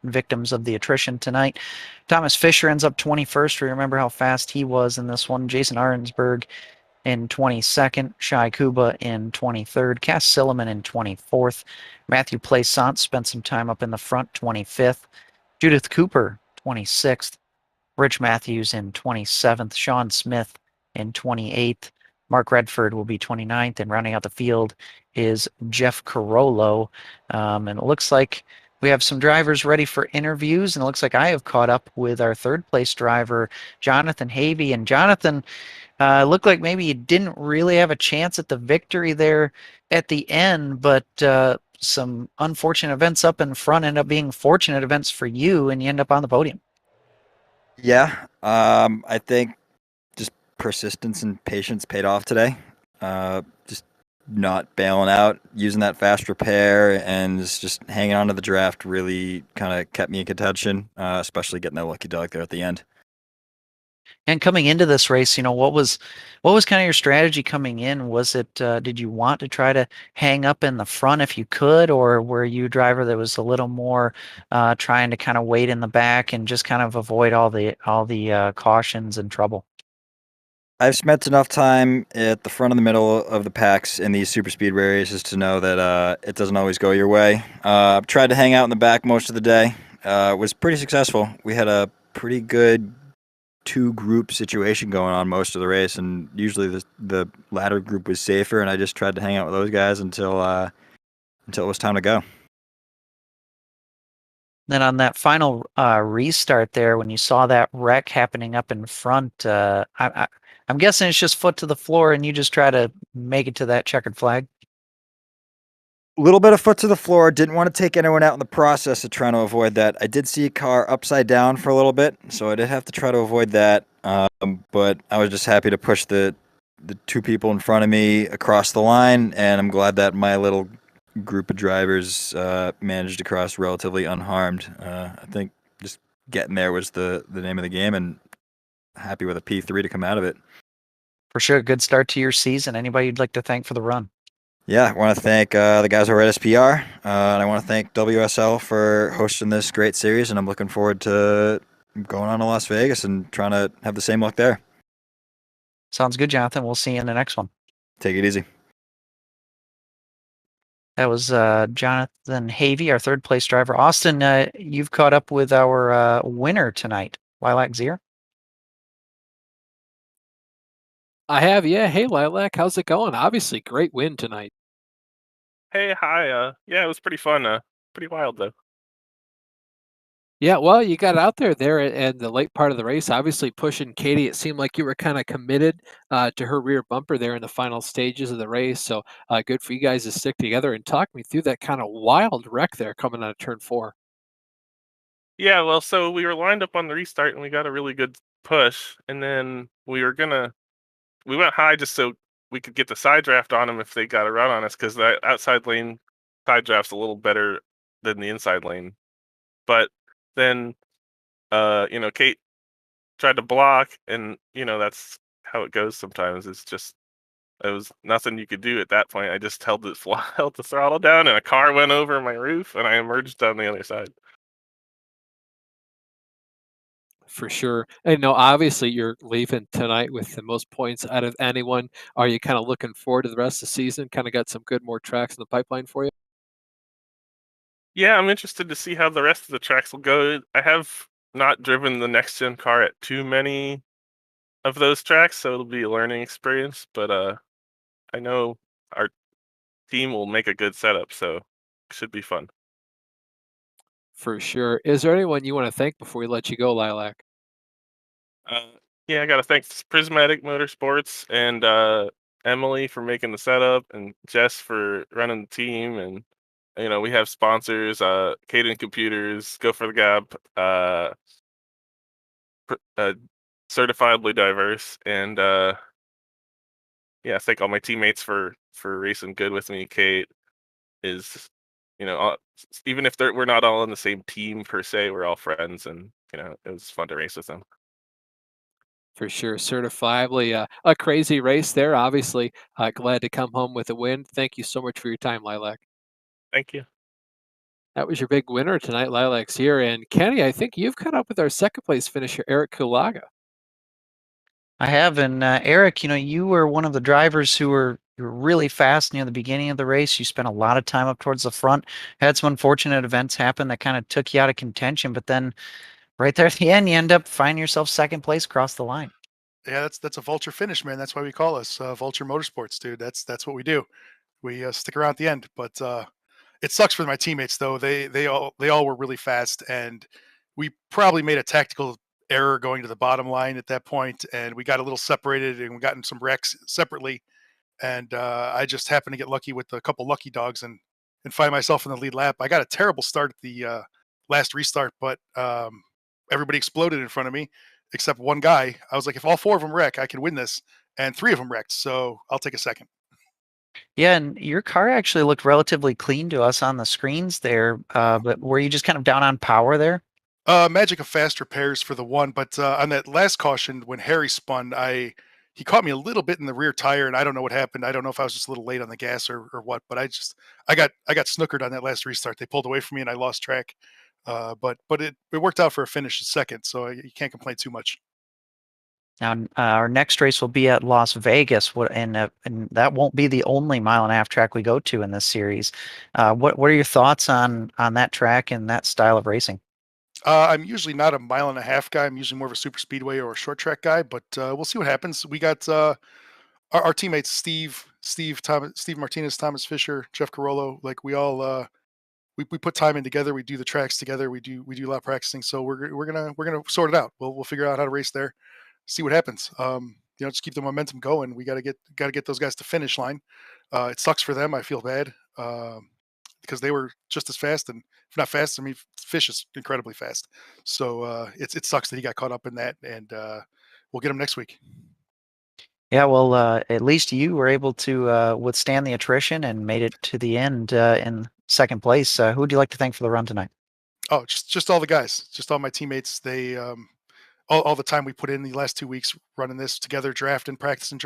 B: victims of the attrition tonight. Thomas Fisher ends up 21st. We remember how fast he was in this one. Jason Arensberg in 22nd. Shai Kuba in 23rd. Cass Silliman in 24th. Matthew Plaisant spent some time up in the front, 25th. Judith Cooper, 26th. Rich Matthews in 27th. Sean Smith in 28th. Mark Redford will be 29th. And rounding out the field is Jeff Carollo. And it looks like we have some drivers ready for interviews. And it looks like I have caught up with our third place driver, Jonathan Havey. And Jonathan, looked like maybe you didn't really have a chance at the victory there at the end, but some unfortunate events up in front end up being fortunate events for you, and you end up on the podium.
C: Yeah, I think just persistence and patience paid off today. Just not bailing out, using that fast repair, and just hanging on to the draft really kind of kept me in contention, especially getting that lucky dog there at the end.
B: And coming into this race, what was kind of your strategy coming in? Was it did you want to try to hang up in the front if you could, or were you a driver that was a little more trying to kind of wait in the back and just kind of avoid all the cautions and trouble?
C: I've spent enough time at the front and the middle of the packs in these super speedway races to know that it doesn't always go your way. Tried to hang out in the back most of the day. Was pretty successful. We had a pretty good two-group situation going on most of the race, and usually the latter group was safer, and I just tried to hang out with those guys until it was time to go.
B: Then on that final restart there, when you saw that wreck happening up in front, I'm guessing it's just foot to the floor, and you just try to make it to that checkered flag.
C: A little bit of foot to the floor. Didn't want to take anyone out in the process of trying to avoid that. I did see a car upside down for a little bit, so I did have to try to avoid that. But I was just happy to push the two people in front of me across the line, and I'm glad that my little group of drivers managed to cross relatively unharmed. I think just getting there was the name of the game, and happy with a P3 to come out of it.
B: For sure, good start to your season. Anybody you'd like to thank for the run?
C: Yeah, I want to thank the guys over at SPR, and I want to thank WSL for hosting this great series, and I'm looking forward to going on to Las Vegas and trying to have the same luck there.
B: Sounds good, Jonathan. We'll see you in the next one.
C: Take it easy.
B: That was Jonathan Havey, our third place driver. Austin, you've caught up with our winner tonight, Lilac Zier.
A: I have, yeah. Hey, Lilac, how's it going? Obviously, great win tonight.
D: Hey, hi. Yeah, it was pretty fun. Pretty wild though.
A: Yeah, well, you got out there in the late part of the race, obviously pushing Katie. It seemed like you were kind of committed to her rear bumper there in the final stages of the race. So good for you guys to stick together and talk me through that kind of wild wreck there coming out of turn 4.
D: Yeah, well, so we were lined up on the restart and we got a really good push, and then we went high just so we could get the side draft on them if they got a run on us, because the outside lane side draft's a little better than the inside lane. But then, Kate tried to block, and that's how it goes sometimes. It was nothing you could do at that point. I just held the throttle down, and a car went over my roof, and I emerged on the other side.
A: For sure. And no, obviously you're leaving tonight with the most points out of anyone. Are you kind of looking forward to the rest of the season? Kind of got some good more tracks in the pipeline for you?
D: Yeah, I'm interested to see how the rest of the tracks will go. I have not driven the next gen car at too many of those tracks, so it'll be a learning experience. But I know our team will make a good setup, so it should be fun.
A: For sure. Is there anyone you want to thank before we let you go, Lilac?
D: Yeah, I got to thank Prismatic Motorsports and Emily for making the setup, and Jess for running the team. And we have sponsors: Caden Computers, Go for the Gap, Certifiably Diverse, and yeah, thank all my teammates for racing good with me. Kate is, even if we're not all on the same team per se, we're all friends, and it was fun to race with them.
A: For sure. Certifiably a crazy race there. Obviously, glad to come home with a win. Thank you so much for your time, Lilac.
D: Thank you.
A: That was your big winner tonight, Lilac's here. And Kenny, I think you've caught up with our second place finisher, Eric Kulaga.
B: I have, and Eric, you were one of the drivers who were really fast near the beginning of the race. You spent a lot of time up towards the front, had some unfortunate events happen that kind of took you out of contention, but then right there at the end, you end up finding yourself second place across the line.
E: Yeah, that's a vulture finish, man. That's why we call us Vulture Motorsports, dude. That's what we do. We stick around at the end, but it sucks for my teammates though. They all were really fast, and we probably made a tactical error going to the bottom line at that point, and we got a little separated, and we got in some wrecks separately. And I just happened to get lucky with a couple lucky dogs and find myself in the lead lap. I got a terrible start at the last restart, but everybody exploded in front of me except one guy. I was like, if all 4 of them wreck, I can win this, and 3 of them wrecked, so I'll take a second.
B: Yeah, and your car actually looked relatively clean to us on the screens there, but were you just kind of down on power there?
E: Magic of fast repairs for the one, but on that last caution when Harry spun, he caught me a little bit in the rear tire, and I don't know what happened. I don't know if I was just a little late on the gas or what, but I got snookered on that last restart. They pulled away from me, and I lost track. But it worked out for a finish second, so you can't complain too much.
B: Now, our next race will be at Las Vegas, and that won't be the only mile-and-a-half track we go to in this series. What are your thoughts on that track and that style of racing?
E: I'm usually not a 1.5 mile guy. I'm usually more of a super speedway or a short track guy, but we'll see what happens. We got our teammates Steve Martinez, Thomas Fisher, Jeff Carollo. Like we all we put time in together. We do the tracks together. We do a lot of practicing. So we're gonna sort it out. We'll figure out how to race there. See what happens. Just keep the momentum going. We gotta get those guys to finish line. It sucks for them. I feel bad because they were just as fast, and if not fast, I mean, Fish is incredibly fast. So it sucks that he got caught up in that, and we'll get him next week.
B: Yeah, well, at least you were able to withstand the attrition and made it to the end in second place. Who would you like to thank for the run tonight?
E: Oh, just all the guys, just all my teammates. They all the time we put in the last 2 weeks running this together, drafting, practicing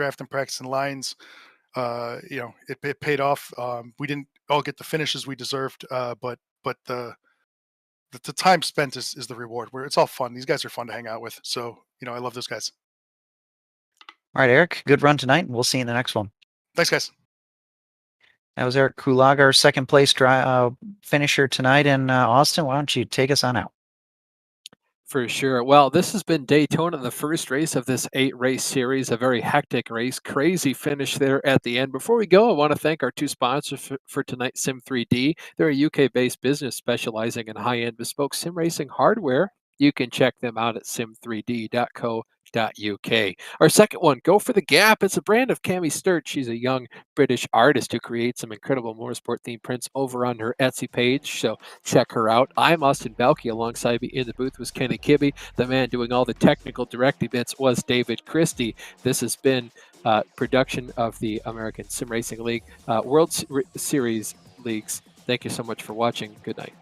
E: lines. It paid off. We didn't all get the finishes we deserved, but the time spent is the reward. Where it's all fun. These guys are fun to hang out with. So I love those guys.
B: All right, Eric, good run tonight, and we'll see you in the next one.
E: Thanks, guys.
B: That was Eric Kulag, our second place finisher tonight in Austin. Why don't you take us on out?
A: For sure. Well, this has been Daytona, the first race of this 8-race series, a very hectic race. Crazy finish there at the end. Before we go, I want to thank our two sponsors for tonight, SIM3D. They're a UK-based business specializing in high-end bespoke sim racing hardware. You can check them out at sim3d.co.uk. Our second one, Go for the Gap. It's a brand of Cami Sturt. She's a young British artist who creates some incredible motorsport-themed prints over on her Etsy page, so check her out. I'm Austin Belke. Alongside me in the booth was Kenny Kibbe. The man doing all the technical directing bits was David Christie. This has been production of the American Sim Racing League World Series Leagues. Thank you so much for watching. Good night.